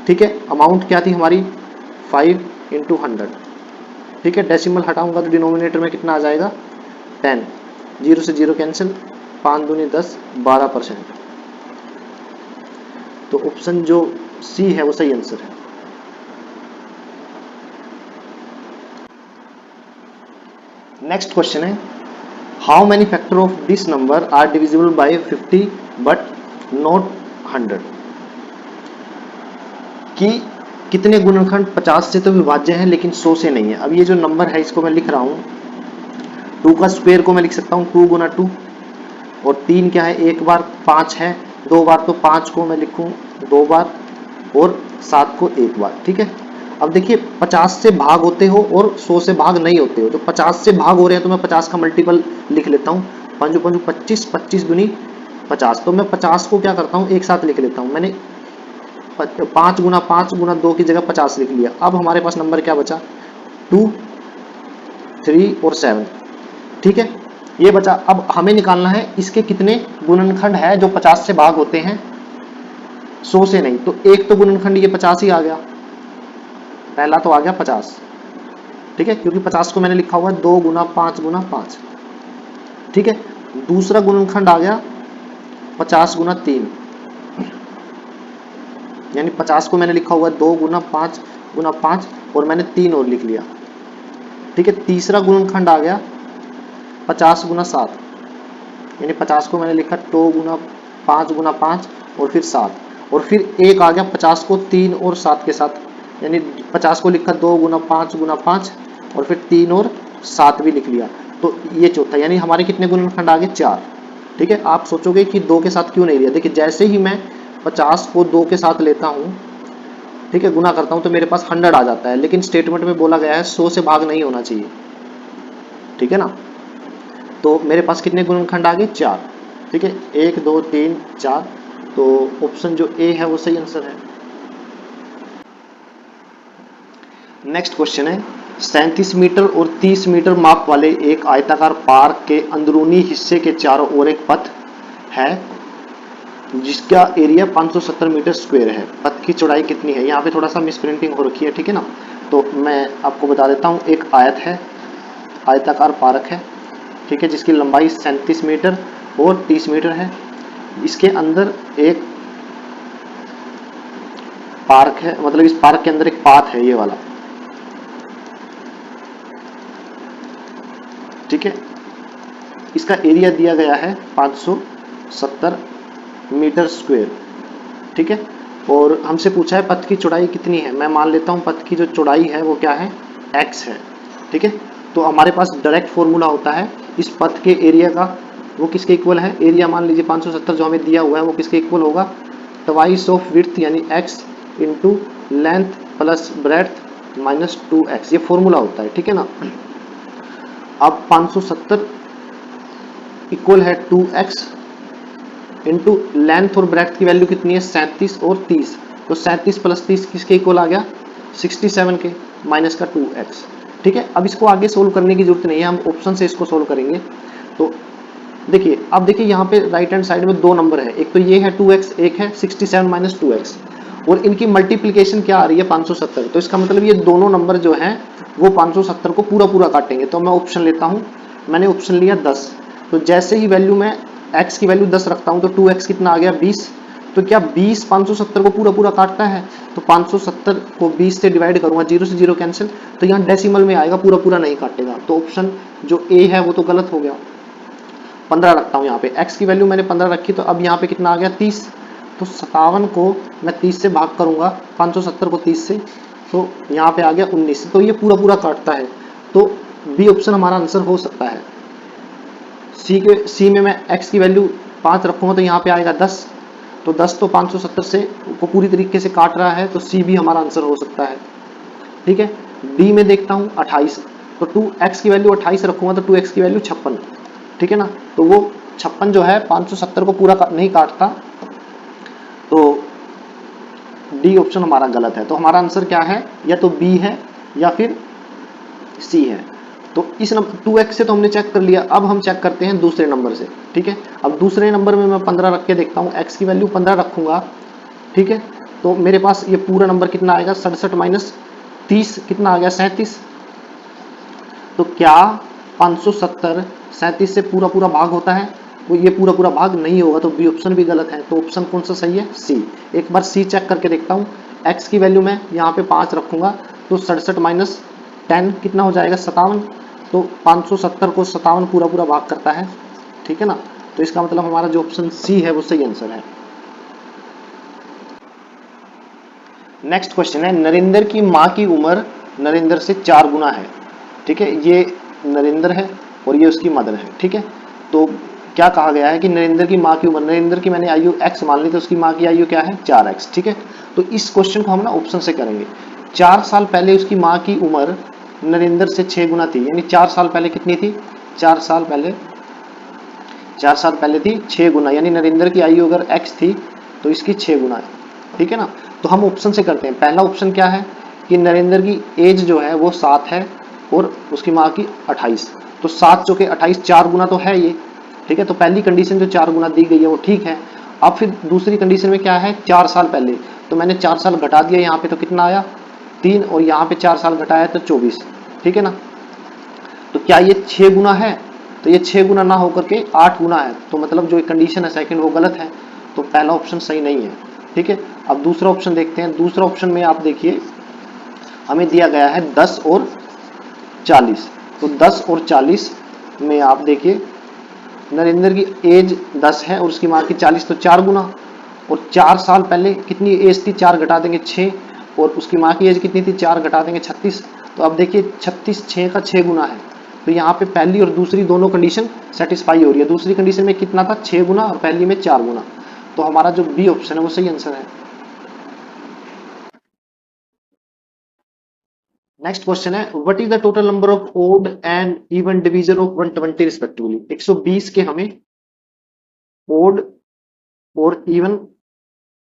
ठीक है। अमाउंट क्या थी हमारी 5 × 100, ठीक है। डेसिमल हटाऊंगा तो डिनोमिनेटर में कितना आ जाएगा 10, 0 से 0 कैंसिल, 5 दूनी 10, 12%। तो ऑप्शन जो सी है वो सही आंसर है। नेक्स्ट क्वेश्चन है, how many factor of this number are divisible by 50 but not 100, कि कितने गुणनखंड 50 से तो विभाज्य हैं लेकिन 100 से नहीं है। अब ये जो नंबर है इसको मैं लिख रहा हूँ, 2 का स्क्वायर को मैं लिख सकता हूँ 2 गुना 2, और 3 क्या है, एक बार, 5 है 2 बार, तो 5 को मैं लिखूँ 2 बार, और 7 को 1 बार। ठीक है, अब देखिए 50 से भाग होते हो और 100 से भाग नहीं होते हो, तो 50 से भाग हो रहे हैं तो मैं 50 का मल्टीपल लिख लेता हूँ, 5 5 25, 25 दूनी 50, तो मैं 50 को क्या करता हूँ एक साथ लिख लेता हूँ। मैंने 5 गुना 5 गुना 2 की जगह 50 लिख लिया। अब हमारे पास नंबर क्या बचा, 2, 3 और 7। ठीक है, ये बचा। अब हमें निकालना है इसके कितने गुणनखंड है जो 50 से भाग होते हैं 100 से नहीं। तो एक तो गुणनखंड ये 50 ही आ गया, पहला तो आ गया 50। ठीक है, क्योंकि 50 को मैंने लिखा हुआ है 2 गुना 5 गुना 5। ठीक है, दूसरा गुणनखंड आ गया 50 गुना 3, यानी 50 को मैंने लिखा हुआ है 2 गुना 5 गुना 5, और मैंने 3 और लिख लिया। ठीक है, तीसरा गुणनखंड आ गया 50 गुना 7, यानी 50 को मैंने लिखा 2 गुना 5 गुना 5 और फिर 7, और फिर एक आ गया 50 को 3 और 7 के साथ, यानी 50 को लिखा 2 गुना 5 गुना 5 और फिर 3 और 7 भी लिख लिया। तो ये चौथा, यानी हमारे कितने गुणनखंड आ गए 4। ठीक है, आप सोचोगे कि 2 के साथ क्यों नहीं लिया, देखिए जैसे ही मैं 50 को 2 के साथ लेता हूँ, ठीक है, गुना करता हूँ तो मेरे पास 100 आ जाता है, लेकिन स्टेटमेंट में बोला गया है 100 से भाग नहीं होना चाहिए। ठीक है ना, तो मेरे पास कितने गुणनखंड आ गए 4। ठीक है, 1 2 3 4, तो ऑप्शन जो ए है वो सही आंसर है। नेक्स्ट क्वेश्चन है, 37 मीटर और 30 मीटर माप वाले एक आयताकार पार्क के अंदरूनी हिस्से के चारों ओर एक पथ है जिसका एरिया 570 मीटर स्क्वायर है। पथ की चौड़ाई कितनी है, यहाँ पे थोड़ा सा मिस प्रिंटिंग हो रखी है। ठीक है ना, तो मैं आपको बता देता हूँ, एक आयत है, आयताकार पार्क है, ठीक है, जिसकी लंबाई 37 मीटर और 30 मीटर है। इसके अंदर एक पार्क है, मतलब इस पार्क के अंदर एक पाथ है, ये वाला। ठीक है, इसका एरिया दिया गया है 570 मीटर स्क्वायर। ठीक है, और हमसे पूछा है पथ की चौड़ाई कितनी है। मैं मान लेता हूं पथ की जो चौड़ाई है वो क्या है, x है। ठीक है, तो हमारे पास डायरेक्ट फॉर्मूला होता है इस पथ के एरिया का, वो किसके इक्वल है, एरिया मान लीजिए 570 जो हमें दिया हुआ है वो किसके इक्वल होगा, ट्वाइस ऑफ विड्थ यानी x into length plus breadth minus 2x, ये फॉर्मूला होता है। ठीक है ना, अब 570 इक्वल है 2x इंटू लेंथ और ब्रेड्थ की वैल्यू कितनी है 37 और 30, तो 37 प्लस 30 किसके इक्वल आ गया 67 के, माइनस का 2x। ठीक है, अब इसको आगे सोल्व करने की जरूरत नहीं है, हम ऑप्शन से इसको सोल्व करेंगे। तो देखिए, अब देखिए यहाँ पे राइट हैंड साइड में दो नंबर है, एक तो ये है 2x, एक है 67 माइनस 2x, और इनकी मल्टीप्लीकेशन क्या आ रही है 570, तो इसका मतलब ये दोनों नंबर जो हैं वो 570 को पूरा पूरा काटेंगे। तो मैं ऑप्शन लेता हूँ, मैंने ऑप्शन लिया 10, तो जैसे ही वैल्यू मैं x की वैल्यू 10 रखता हूँ तो 2x कितना आ गया 20, तो क्या 20 570 को पूरा पूरा काटता है, तो 570 को 20 से डिवाइड करूंगा, 0 से 0 कैंसिल, तो यहाँ डेसिमल में आएगा, पूरा पूरा नहीं काटेगा, तो ऑप्शन जो ए है वो तो गलत हो गया। 15 रखता हूँ यहाँ पे, x की वैल्यू मैंने 15 रखी, तो अब यहाँ पे कितना आ गया 30, तो 57 को मैं 30 से भाग करूंगा, 570 को 30 से, तो यहाँ पे आ गया 19, तो ये पूरा पूरा काटता है, तो बी ऑप्शन हमारा आंसर हो सकता है। सी में मैं x की वैल्यू 5 रखूंगा तो यहाँ पे आएगा 10, तो 10 तो 570 से को पूरी तरीके से काट रहा है, तो सी भी हमारा आंसर हो सकता है। ठीक है, डी में देखता हूँ 28, तो 2x की वैल्यू 28 रखूंगा तो 2x की वैल्यू 56। ठीक है ना, तो वो 56 जो है 570 को पूरा नहीं काटता, तो डी ऑप्शन हमारा गलत है। तो हमारा आंसर क्या है, या तो बी है या फिर सी है। तो इस नंबर 2x से तो हमने चेक कर लिया, अब हम चेक करते हैं दूसरे नंबर से। ठीक है, अब दूसरे नंबर में मैं 15 रख के देखता हूँ, x की वैल्यू 15 रखूंगा। ठीक है, तो मेरे पास ये पूरा नंबर कितना आएगा 67 माइनस 30 कितना आ गया 37, तो क्या 570 37 से पूरा पूरा भाग होता है, वो ये पूरा पूरा भाग नहीं होगा, तो बी ऑप्शन भी गलत है। तो ऑप्शन कौन सा सही है? सी। एक बार सी चेक करके देखता हूँ। एक्स की वैल्यू मैं यहाँ पे 5 रखूंगा तो 67 माइनस 10 कितना हो जाएगा? 57। तो 570 को 57 पूरा पूरा भाग करता है, ठीक है ना। तो इसका मतलब हमारा जो ऑप्शन सी है वो सही आंसर है। नेक्स्ट क्वेश्चन है, नरेंद्र की माँ की उम्र नरेंद्र से 4 गुना है, ठीक है। ये नरेंद्र है और ये उसकी मदर है, ठीक है। तो क्या कहा गया है कि नरेंद्र की माँ की उम्र, नरेंद्र की मैंने आयु x मान ली तो उसकी माँ की आयु क्या है? 4x, ठीक है। तो इस क्वेश्चन को हम ना ऑप्शन से करेंगे। 4 साल पहले उसकी माँ की उम्र नरेंद्र से 6 गुना थी, यानी 4 साल पहले कितनी थी? 4 साल पहले 4 साल पहले थी 6 गुना, यानी नरेंद्र की आयु अगर x थी तो इसकी 6 गुना है, ठीक है ना। तो हम ऑप्शन से करते हैं। पहला ऑप्शन क्या है कि नरेंद्र की एज जो है वो 7 है और उसकी माँ की 28। तो 7 चौके 28, 4 गुना तो है ये, ठीक है। तो पहली कंडीशन जो 4 गुना दी गई है वो ठीक है। अब फिर दूसरी कंडीशन में क्या है? 4 साल पहले, तो मैंने 4 साल घटा दिया यहाँ पे, तो कितना आया? 3, और यहाँ पे 4 साल घटाया तो 24, ठीक है ना। तो क्या ये 6 गुना है? तो ये 6 गुना ना होकर के 8 गुना है, तो मतलब जो कंडीशन है सेकंड वो गलत है, तो पहला ऑप्शन सही नहीं है, ठीक है। अब दूसरा ऑप्शन देखते हैं। दूसरा ऑप्शन में आप देखिए हमें दिया गया है 10 और 40। तो 10 और 40 में आप देखिए नरेंद्र की एज 10 है और उसकी माँ की 40, तो 4 गुना। और 4 साल पहले कितनी एज थी? 4 घटा देंगे 6, और उसकी माँ की एज कितनी थी? 4 घटा देंगे 36। तो अब देखिए 36 6 का 6 गुना है, तो यहाँ पे पहली और दूसरी दोनों कंडीशन सेटिस्फाई हो रही है। दूसरी कंडीशन में कितना था? 6 गुना, और पहली में 4 गुना। तो हमारा जो बी ऑप्शन है वो सही आंसर है। नेक्स्ट क्वेश्चन है, what is the total number of odd and even divisor of 120 respectively. 120 के हमें ओड और इवन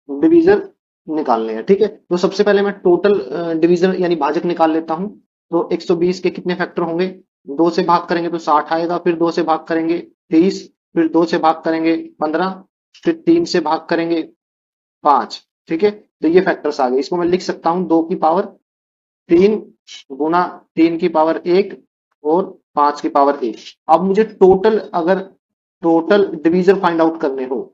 डिवीजर निकालने हैं, ठीक है। तो सबसे पहले मैं टोटल डिवीजर यानी भाजक निकाल लेता हूं। तो 120 के कितने फैक्टर होंगे? 2 से भाग करेंगे तो 60 आएगा, फिर 2 से भाग करेंगे 30, फिर 2 से भाग करेंगे 15, फिर 3 से भाग करेंगे 5, ठीक है। तो ये फैक्टर्स आ गए। इसको मैं लिख सकता हूं 2 की पावर 3 गुना 3 की पावर 1 और 5 की पावर 1। अब मुझे टोटल, अगर टोटल डिवीजर फाइंड आउट करने हो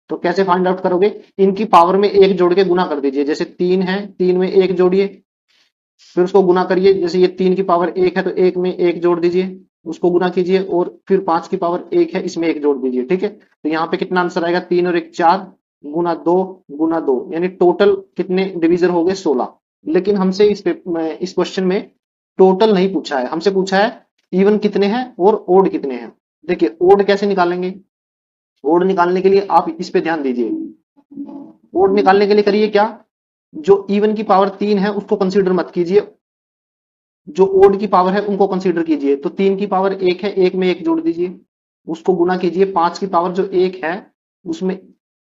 तो कैसे फाइंड आउट करोगे? इनकी पावर में 1 जोड़ के गुना कर दीजिए। जैसे 3 है, 3 में 1 जोड़िए, फिर उसको गुना करिए। जैसे ये 3 की पावर 1 है तो 1 में 1 जोड़ दीजिए, उसको गुना कीजिए, और फिर 5 की पावर 1 है, इसमें 1 जोड़ दीजिए, ठीक है। तो यहाँ पे कितना आंसर आएगा? 3 और 1 4 गुना 2 गुना 2, यानी टोटल कितने डिवीजर हो गए? 16। लेकिन हमसे इस क्वेश्चन में टोटल नहीं पूछा है, हमसे पूछा है इवन कितने हैं और ओड कितने हैं। देखिए ओड कैसे निकालेंगे? ओड निकालने के लिए आप इस पे ध्यान दीजिए। ओड निकालने के लिए करिए क्या? जो इवन की पावर 3 है उसको कंसीडर मत कीजिए, जो ओड की पावर है उनको कंसीडर कीजिए। तो 3 की पावर 1 है, 1 में 1 जोड़ दीजिए, उसको गुना कीजिए। 5 की पावर जो 1 है उसमें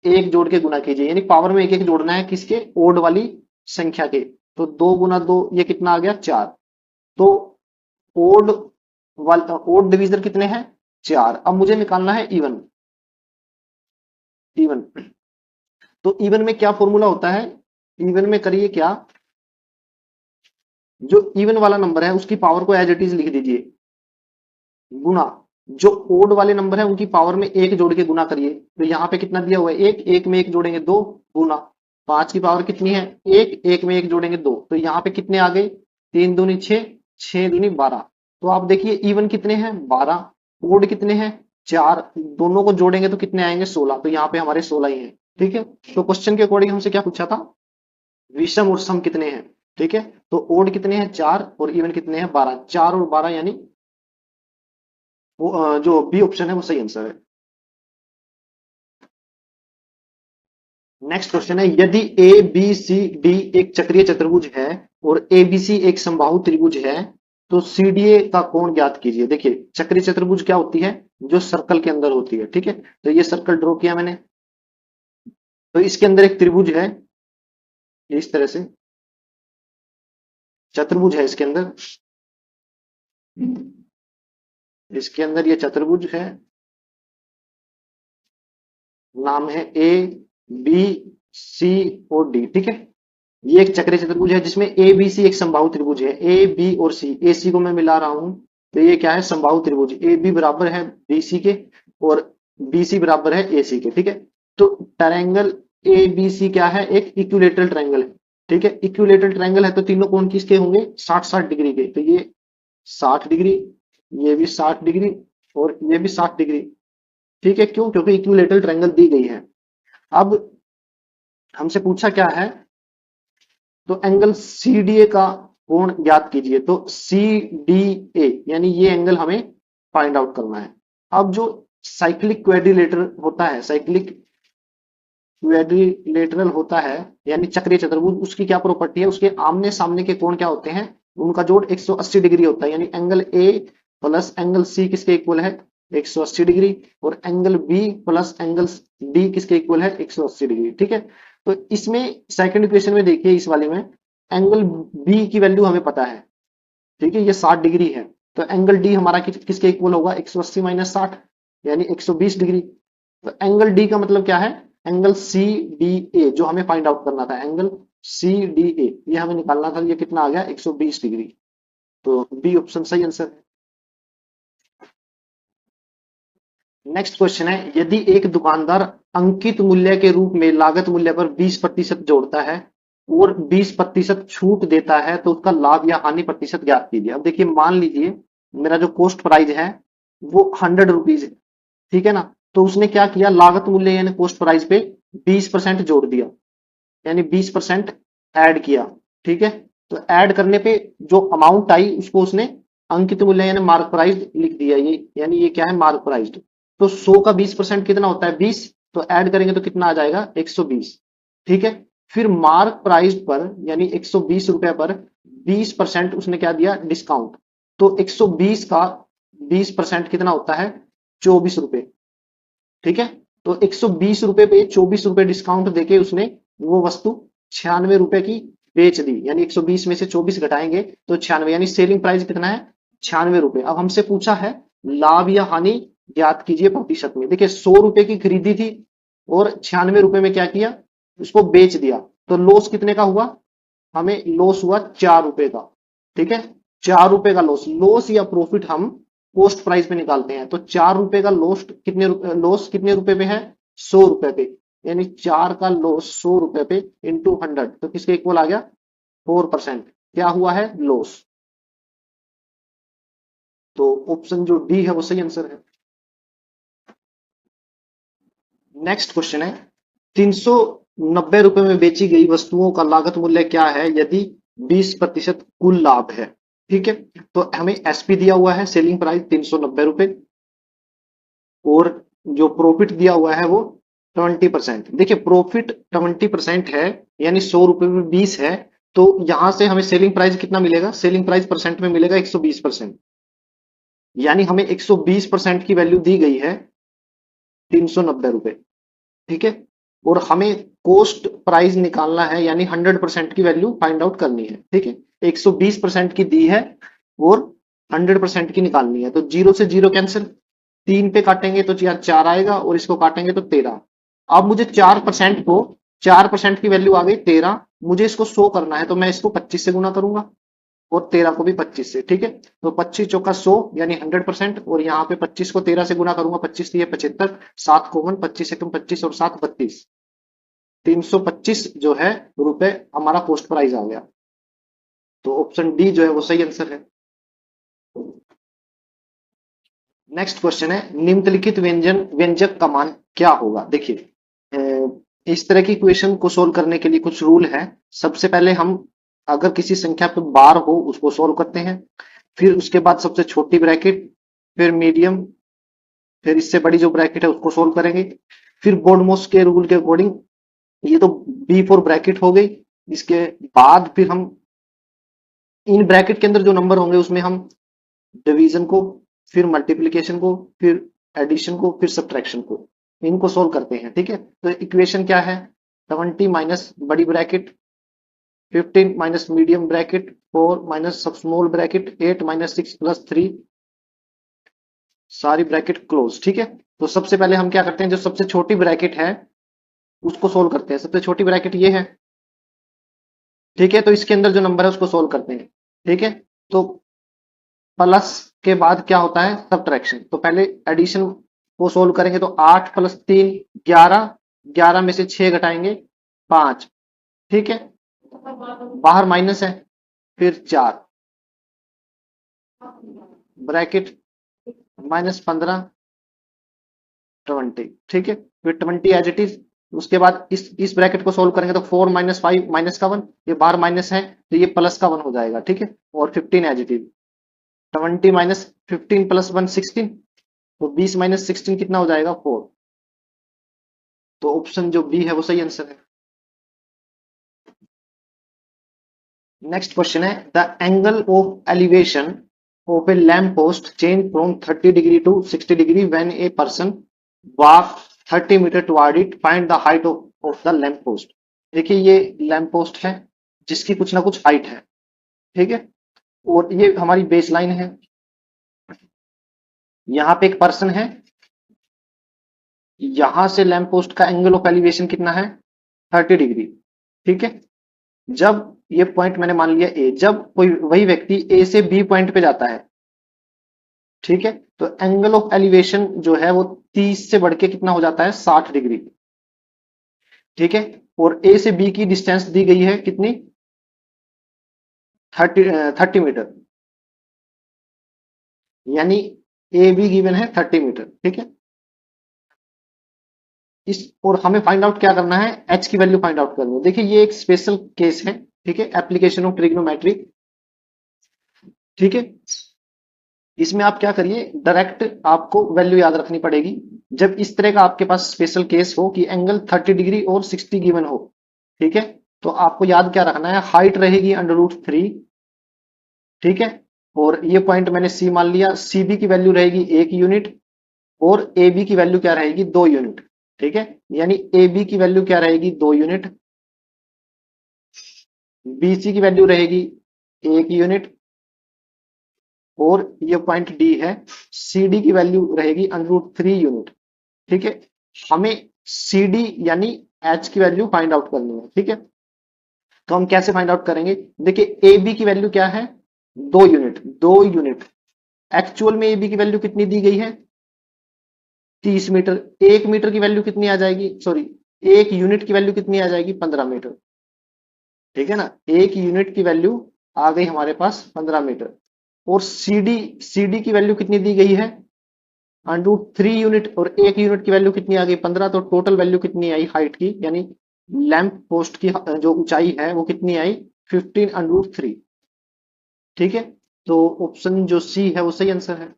1 जोड़ के गुना कीजिए, यानी पावर में 1 1 जोड़ना है, किसके? ओड वाली संख्या के। तो 2 गुना 2 ये कितना आ गया? 4। तो ओड ओड डिवीजर कितने हैं? 4। अब मुझे निकालना है इवन। इवन, तो इवन में क्या फॉर्मूला होता है? इवन में करिए क्या, जो इवन वाला नंबर है उसकी पावर को एज इट इज लिख दीजिए, गुना जो ओड वाले नंबर है उनकी पावर में 1 जोड़ के गुना करिए। तो यहाँ पे कितना दिया हुआ है? 1, 1 में 1 जोड़ेंगे 2 गुना 5 की पावर कितनी है? 1, 1 में 1 जोड़ेंगे 2, तो यहाँ पे कितने आ गए? 3 दूनी 6, 6 दूनी 12। तो आप देखिए इवन कितने हैं? 12। ओड कितने हैं? 4। दोनों को जोड़ेंगे तो कितने आएंगे? 16। तो यहाँ पे हमारे 16 ही है, ठीक है। तो क्वेश्चन के अकॉर्डिंग हमसे क्या पूछा था? विषम और सम कितने हैं, ठीक है। तो ओड कितने हैं? 4, और इवन कितने हैं? 12। 4 और 12 यानी वो जो बी ऑप्शन है वो सही आंसर है। नेक्स्ट क्वेश्चन है, यदि ए बी सी डी एक चक्रीय चतुर्भुज है और ए बी सी एक समबाहु त्रिभुज है तो सी डी ए का कोण ज्ञात कीजिए। देखिए चक्रीय चतुर्भुज क्या होती है? जो सर्कल के अंदर होती है, ठीक है। तो ये सर्कल ड्रॉ किया मैंने, तो इसके अंदर एक त्रिभुज है, इस तरह से चतुर्भुज है इसके अंदर, इसके अंदर ये चतुर्भुज है, नाम है ए बी सी और डी, ठीक है। ये एक चक्रीय चतुर्भुज है जिसमें ए बी सी एक समबाहु त्रिभुज है। ए बी और सी, ए सी को मैं मिला रहा हूं, तो ये क्या है? समबाहु त्रिभुज। ए बी बराबर है बी सी के, और BC बराबर है AC के, ठीक है। तो ट्रायंगल ABC क्या है, एक इक्विलेटरल ट्रायंगल है, ठीक है। इक्विलेटरल ट्रायंगल है तो तीनों कोण किसके होंगे, 60-60 डिग्री के। तो ये 60 डिग्री, ये भी 60 डिग्री और ये भी 60 डिग्री, ठीक है। क्यों, क्योंकि इक्विलेटरल ट्रायंगल दी गई है। अब हमसे पूछा क्या है, तो एंगल CDA का कोण ज्ञात कीजिए। तो CDA यानी ये एंगल हमें फाइंड आउट करना है। अब जो साइक्लिक क्वाड्रिलेटर होता है, साइक्लिक क्वाड्रिलेटरल होता है यानी चक्रीय चतुर्भुज, उसकी क्या प्रॉपर्टी है, उसके आमने सामने के कोण क्या होते हैं, उनका जोड़ 180 डिग्री होता है। यानी angle A plus angle C किसके इक्वल है, 180 डिग्री, और angle B plus angle D किसके इक्वल है, 180 डिग्री, ठीक है। तो इसमें सेकंड इक्वेशन में देखिए, इस वाले में एंगल B की वैल्यू हमें पता है, ठीक है, ये 60 डिग्री है। तो एंगल D हमारा किसके इक्वल होगा, 180 माइनस 60 यानी 120 डिग्री। तो एंगल डी का मतलब क्या है, एंगल सी डी ए, जो हमें फाइंड आउट करना था, एंगल सी डी ए ये हमें निकालना था। ये कितना आ गया, 120 डिग्री। तो बी ऑप्शन सही आंसर है। नेक्स्ट क्वेश्चन है, यदि एक दुकानदार अंकित मूल्य के रूप में लागत मूल्य पर 20% जोड़ता है और 20% छूट देता है तो उसका लाभ या हानि प्रतिशत ज्ञात कीजिए। अब देखिए, मान लीजिए मेरा जो कॉस्ट प्राइस है वो 100 रुपीज है, ठीक है ना। तो उसने क्या किया, लागत मूल्य यानी कॉस्ट प्राइस पे 20% जोड़ दिया, यानी 20% ऐड किया, ठीक है। तो ऐड करने पे जो अमाउंट आई उसको उसने अंकित मूल्य यानी मार्क प्राइस लिख दिया, ये यानी ये क्या है, मार्क प्राइस। तो 100 का 20% कितना होता है, 20। तो ऐड करेंगे तो कितना आ जाएगा, 120, ठीक है। फिर मार्क प्राइस पर यानी 120 रुपए पर 20% उसने क्या दिया, डिस्काउंट। तो 120 का 20% कितना होता है, 24 रुपए, ठीक है। तो 120 रुपए पे 24 रुपए डिस्काउंट देके उसने वो वस्तु 96 रुपए की बेच दी। यानी 120 में से 24 घटाएंगे तो 96, यानी सेलिंग प्राइस कितना है, 96 रुपए। अब हमसे पूछा है लाभ या हानि ज्ञात कीजिए प्रतिशत में। देखिए 100 रुपए की खरीदी थी और 96 रुपए में क्या किया, उसको बेच दिया। तो लॉस कितने का हुआ, हमें लॉस हुआ 4 रुपए का, ठीक है। 4 रुपए का लॉस, लॉस या प्रॉफिट हम कॉस्ट प्राइस पे निकालते हैं। तो 4 रुपए का लॉस कितने रुपए पे है, 100 रुपए पे। यानी 4 का लॉस 100 रुपए पे इंटू 100, तो किसके इक्वल आ गया, 4%। क्या हुआ है, लॉस। तो ऑप्शन जो डी है वो सही आंसर है। नेक्स्ट क्वेश्चन है, 390 रुपए में बेची गई वस्तुओं का लागत मूल्य क्या है यदि 20% कुल लाभ है, ठीक है। तो हमें एसपी दिया हुआ है, सेलिंग प्राइस 390 रुपए, और जो प्रॉफिट दिया हुआ है वो 20%। देखिए प्रॉफिट 20% है, यानी 100 रुपए में 20 है। तो यहां से हमें सेलिंग प्राइस कितना मिलेगा, सेलिंग प्राइस परसेंट में मिलेगा 120%। यानी हमें 120% की वैल्यू दी गई है 390 रुपए, ठीक है। और हमें कॉस्ट प्राइस निकालना है, यानी 100% की वैल्यू फाइंड आउट करनी है, ठीक है। 120% की दी है और 100% की निकालनी है। तो जीरो से जीरो कैंसिल, 3 पे काटेंगे तो यार 4 आएगा और इसको काटेंगे तो 13। अब मुझे 4% को, 4% की वैल्यू आ गई 13, मुझे इसको 100 करना है तो मैं इसको 25 से गुना करूंगा और 13 को भी 25 से, ठीक है। तो 25 चौका 100 यानी 100%, और यहाँ पे 25 को 13 से गुना करूंगा, 25 ये 75, 7 कॉमन, 25 एकम 25 और 7 32, 325 जो है रुपए हमारा कॉस्ट प्राइस आ गया। तो ऑप्शन डी जो है वो सही आंसर है। नेक्स्ट क्वेश्चन है, निम्नलिखित व्यंजक का मान क्या होगा। देखिए इस तरह की क्वेश्चन को सोल्व करने के लिए कुछ रूल है। सबसे पहले हम अगर किसी संख्या पे बार हो उसको सोल्व करते हैं, फिर उसके बाद सबसे छोटी ब्रैकेट, फिर मीडियम, फिर इससे बड़ी जो ब्रैकेट है उसको सोल्व करेंगे। फिर बोर्डमोस के रूल के अकॉर्डिंग, ये तो बी फोर ब्रैकेट हो गई। इसके बाद फिर हम इन ब्रैकेट के अंदर जो नंबर होंगे उसमें हम डिवीजन को, फिर मल्टीप्लीकेशन को, फिर एडिशन को, फिर सब्ट्रैक्शन को, इनको सोल्व करते हैं, ठीक है। तो इक्वेशन क्या है, 70 माइनस बड़ी bracket, 15 minus medium bracket, 4 minus सब स्मॉल ब्रैकेट, 8 माइनस 6 प्लस 3, सारी ब्रैकेट क्लोज, ठीक है। तो सबसे पहले हम क्या करते हैं, जो सबसे छोटी ब्रैकेट है उसको सोल्व करते हैं। सबसे छोटी ब्रैकेट ये है, ठीक है। तो इसके अंदर जो नंबर है उसको सोल्व करते हैं, ठीक है। तो प्लस के बाद क्या होता है, सब्ट्रैक्शन। तो पहले एडिशन को सोल्व करेंगे तो 8 प्लस 3 11, 11 में से 6 घटाएंगे 5, ठीक है, बाहर माइनस है, फिर 4 ब्रैकेट -15 20, ठीक है, फिर 20 एज इट इज। उसके बाद इस ब्रैकेट को सोल्व करेंगे तो 4 -5 माइनस का 1, ये बाहर माइनस है तो ये प्लस का 1 हो जाएगा, ठीक है, और 15 as it is. 20 minus 15 plus 1 16, तो 20 माइनस 16 कितना हो जाएगा 4। तो ऑप्शन जो बी है वो सही आंसर है। नेक्स्ट क्वेश्चन है the angle of elevation of a lamp post change from 30 degree to 60 degree when a person walk 30 meter toward it, find the height of the lamp post. देखिए ये lamp post है जिसकी कुछ ना कुछ height है, ठीक है, और ये हमारी बेस लाइन है, यहां पे एक पर्सन है, यहां से लैम्प पोस्ट का एंगल ऑफ एलिवेशन कितना है 30 डिग्री, ठीक है। जब ये पॉइंट मैंने मान लिया ए, जब कोई वही व्यक्ति ए से बी पॉइंट पे जाता है, ठीक है, तो एंगल ऑफ एलिवेशन जो है वो 30 से बढ़ के कितना हो जाता है 60 डिग्री, ठीक है, और ए से बी की डिस्टेंस दी गई है कितनी 30 मीटर, यानी ए बी गिवन है 30 मीटर, ठीक है। इस और हमें फाइंड आउट क्या करना है, एच की वैल्यू फाइंड आउट करनी है। देखिए ये एक स्पेशल केस है, ठीक है, एप्लीकेशन ऑफ ट्रिग्नोमेट्री, ठीक है। इसमें आप क्या करिए, डायरेक्ट आपको वैल्यू याद रखनी पड़ेगी। जब इस तरह का आपके पास स्पेशल केस हो कि एंगल 30 डिग्री और 60 गिवन हो, ठीक है, तो आपको याद क्या रखना है, हाइट रहेगी √3, ठीक है, और ये पॉइंट मैंने सी मान लिया, सी बी की वैल्यू रहेगी 1 यूनिट और ए बी की वैल्यू क्या रहेगी 2 यूनिट, ठीक है, यानी ए बी की वैल्यू क्या रहेगी 2 यूनिट, बी सी की वैल्यू रहेगी 1 यूनिट, और ये पॉइंट डी है, सी डी की वैल्यू रहेगी √3 यूनिट, ठीक है। हमें सी डी यानी एच की वैल्यू फाइंड आउट करनी है, ठीक है। तो हम कैसे फाइंड आउट करेंगे, देखिए ए बी की वैल्यू क्या है 2 यूनिट, 2 यूनिट, एक्चुअल में ए बी की वैल्यू कितनी दी गई है 30 मीटर, 1 मीटर की वैल्यू कितनी आ जाएगी, सॉरी 1 यूनिट की वैल्यू कितनी आ जाएगी 15 मीटर, ठीक है ना, 1 यूनिट की वैल्यू आ गई हमारे पास 15 मीटर, और सी डी की वैल्यू कितनी दी गई है √3 यूनिट, और 1 यूनिट की वैल्यू कितनी आ गई 15, तो टोटल वैल्यू कितनी आई हाइट की, यानी लैंप पोस्ट की जो ऊंचाई है वो कितनी आई 15 √3, ठीक है। तो ऑप्शन जो सी है वो सही आंसर है।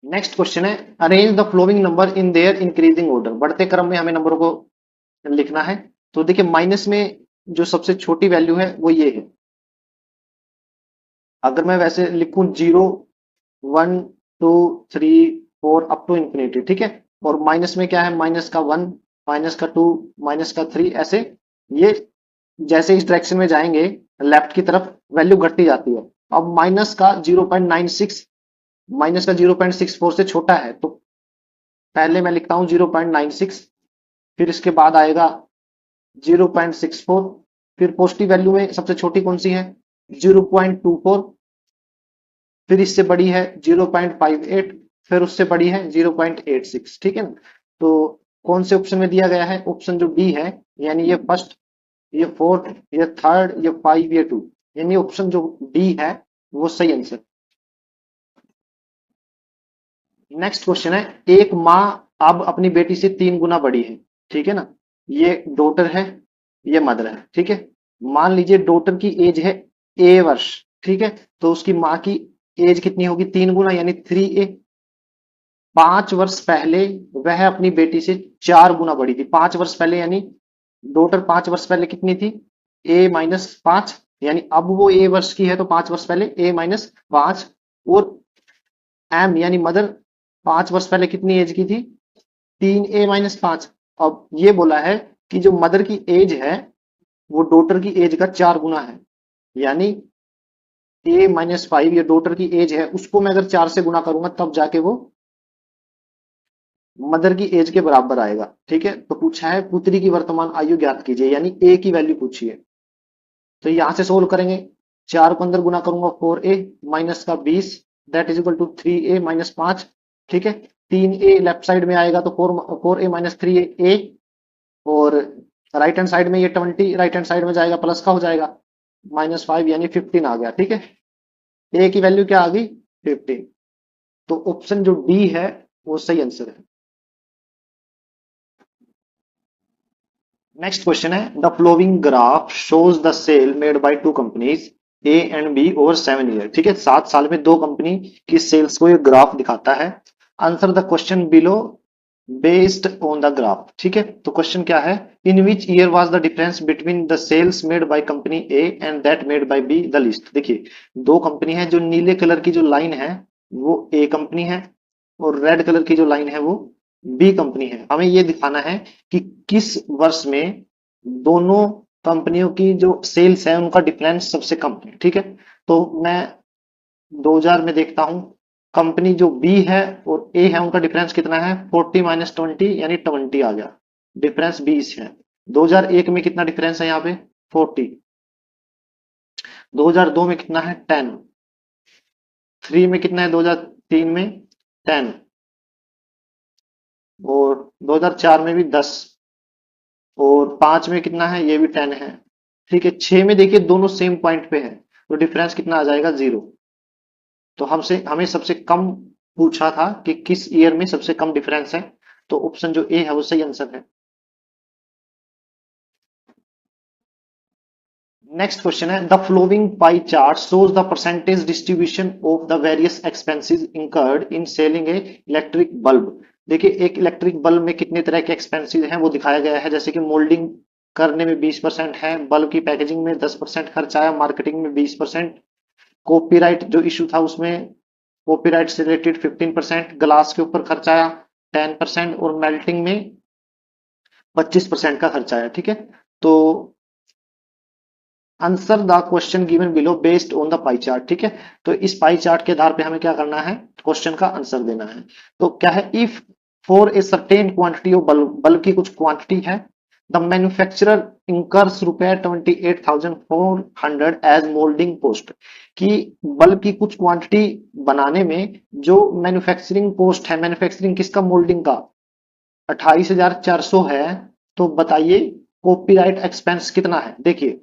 नेक्स्ट क्वेश्चन है arrange the flowing number in their increasing order, बढ़ते क्रम में हमें नंबरों को लिखना है। तो देखिए माइनस में जो सबसे छोटी वैल्यू है वो ये है, अगर मैं वैसे लिखूं 0 1 2 3 4 अप टू इंफिनिटी, ठीक है, और माइनस में क्या है माइनस का 1 माइनस का 2 माइनस का 3, ऐसे ये जैसे इस डायरेक्शन में जाएंगे लेफ्ट की तरफ वैल्यू घटती जाती है। अब माइनस का 0.96 माइनस का 0.64 से छोटा है, तो पहले मैं लिखता हूं 0.96, फिर इसके बाद आएगा 0.64, फिर पॉजिटिव वैल्यू में सबसे छोटी कौन सी है 0.24, फिर इससे बड़ी है 0.58, फिर उससे बड़ी है 0.86, ठीक है ना। तो कौन से ऑप्शन में दिया गया है, ऑप्शन जो डी है, यानी ये फर्स्ट, ये फोर्थ, ये थर्ड, ये 5, ये 2, यानी ऑप्शन जो डी है वो सही आंसर। नेक्स्ट क्वेश्चन है एक माँ अब अपनी बेटी से 3 गुना बड़ी है, ठीक है ना, ये डॉटर है, ये मदर है, ठीक है। मान लीजिए डॉटर की एज है ए वर्ष, ठीक है, तो उसकी माँ की एज कितनी होगी 3 गुना यानी 3a। 5 वर्ष पहले वह अपनी बेटी से 4 गुना बड़ी थी, 5 वर्ष पहले, यानी डॉटर 5 वर्ष पहले कितनी थी a-5, यानी अब वो ए वर्ष की है तो 5 वर्ष पहले a-5, और एम यानी मदर 5 वर्ष पहले कितनी एज की थी 3a-5। अब ये बोला है कि जो मदर की एज है वो डॉटर की एज का 4 गुना है, यानी a-5 ये डॉटर की एज है, उसको मैं अगर 4 से गुना करूंगा तब जाके वो मदर की एज के बराबर आएगा, ठीक है। तो पूछा है पुत्री की वर्तमान आयु ज्ञात कीजिए, यानी ए की वैल्यू पूछी है। तो यहां से सोल्व करेंगे, 4 को अंदर गुना करूंगा 4a, माइनस का 20, that is equal to 3a minus 5। ठीक है, 3a लेफ्ट साइड में आएगा तो 4a माइनस 3a, और राइट हैंड साइड में ये 20 राइट हैंड साइड में जाएगा प्लस का हो जाएगा, -5 यानी 15 आ गया। ठीक है, ए की वैल्यू क्या आ गई 15। तो ऑप्शन जो डी है वो सही आंसर है। नेक्स्ट क्वेश्चन है, the flowing graph shows the sale made by two companies A and B over 7 year. ठीक है, 7 साल में दो कंपनी की सेल्स को ये ग्राफ दिखाता है। Answer the question below based on the graph. ठीक है, तो क्वेश्चन क्या है, in which year was the difference between the sales made by company A and that made by B the list. देखिए, दो कंपनी है, जो नीले कलर की जो लाइन है वो ए कंपनी है, और रेड कलर की जो लाइन है वो बी कंपनी है। हमें ये दिखाना है कि किस वर्ष में दोनों कंपनियों की जो सेल्स है उनका डिफरेंस सबसे कम है। ठीक है, तो मैं 2000 में देखता हूं, कंपनी जो बी है और ए है उनका डिफरेंस कितना है, 40 माइनस 20 यानी 20 आ गया, डिफरेंस 20 है। 2001 में कितना डिफरेंस है यहाँ पे 40, 2002 में कितना है 10, 3 में कितना है 2003 में 10, और 2004 में भी 10, और 5 में कितना है ये भी 10 है। ठीक है, 6 में देखिए दोनों सेम पॉइंट पे है, तो डिफरेंस कितना आ जाएगा 0। तो हमसे हमें सबसे कम पूछा था कि किस ईयर में सबसे कम डिफरेंस है, तो ऑप्शन जो ए है वो सही आंसर है। नेक्स्ट क्वेश्चन है, the flowing pie chart shows the percentage distribution of the various expenses incurred in selling A electric bulb. देखिए, एक इलेक्ट्रिक बल्ब में कितने तरह के एक्सपेंसेस हैं वो दिखाया गया है, जैसे कि मोल्डिंग करने में 20% है, बल्ब की पैकेजिंग में 10% खर्च आया, मार्केटिंग में 20%, कॉपीराइट जो इशू था उसमें कॉपीराइट से रिलेटेड 15%, ग्लास के ऊपर खर्च आया 10%, और मेल्टिंग में 25% का खर्च आया। ठीक है, तो answer the question given below based on the pie chart. ठीक है, तो इस पाई चार्ट के आधार पे हमें क्या करना है, क्वेश्चन का आंसर देना है। तो क्या है, if for a certain quantity of bulb, bulb की कुछ क्वांटिटी है, the manufacturer incurs ₹28,400 as moulding cost, कि बल्ब की कुछ क्वांटिटी बनाने में जो मैन्युफैक्चरिंग कॉस्ट है, मैन्युफैक्चरिंग किसका, मोल्डिंग का 28,400 है, तो बताइए कॉपीराइट एक्सपेंस कितना है। देखिए,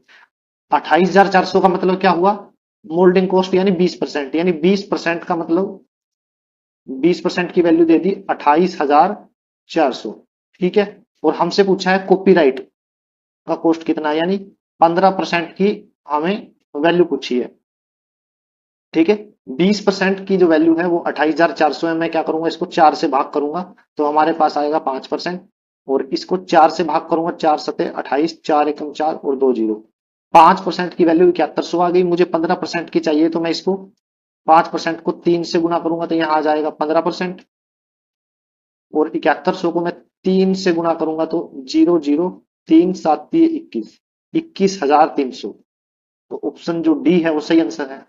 28,400 का मतलब क्या हुआ, मोल्डिंग कॉस्ट यानी 20%, यानी 20% का मतलब 20% की वैल्यू दे दी 28,400। ठीक है, और हमसे पूछा है कॉपीराइट का कॉस्ट कितना है, यानी 15% की हमें वैल्यू पूछी है। ठीक है, 20% की जो वैल्यू है वो 28,400 है। मैं क्या करूंगा, इसको 4 से भाग करूंगा तो हमारे पास आएगा 5%, और इसको 4 से भाग करूंगा, 4 सते 28, 4 एकम 4 और 2 जीरो, 5% की वैल्यू 7100 आ गई। मुझे 15% की चाहिए, तो मैं इसको 5% को 3 से गुना करूंगा तो यहाँ आ जाएगा 15%, और 7100 को मैं 3 से गुना करूंगा तो 0 0 3 7 21, 21,300। तो ऑप्शन जो डी है वो सही आंसर है।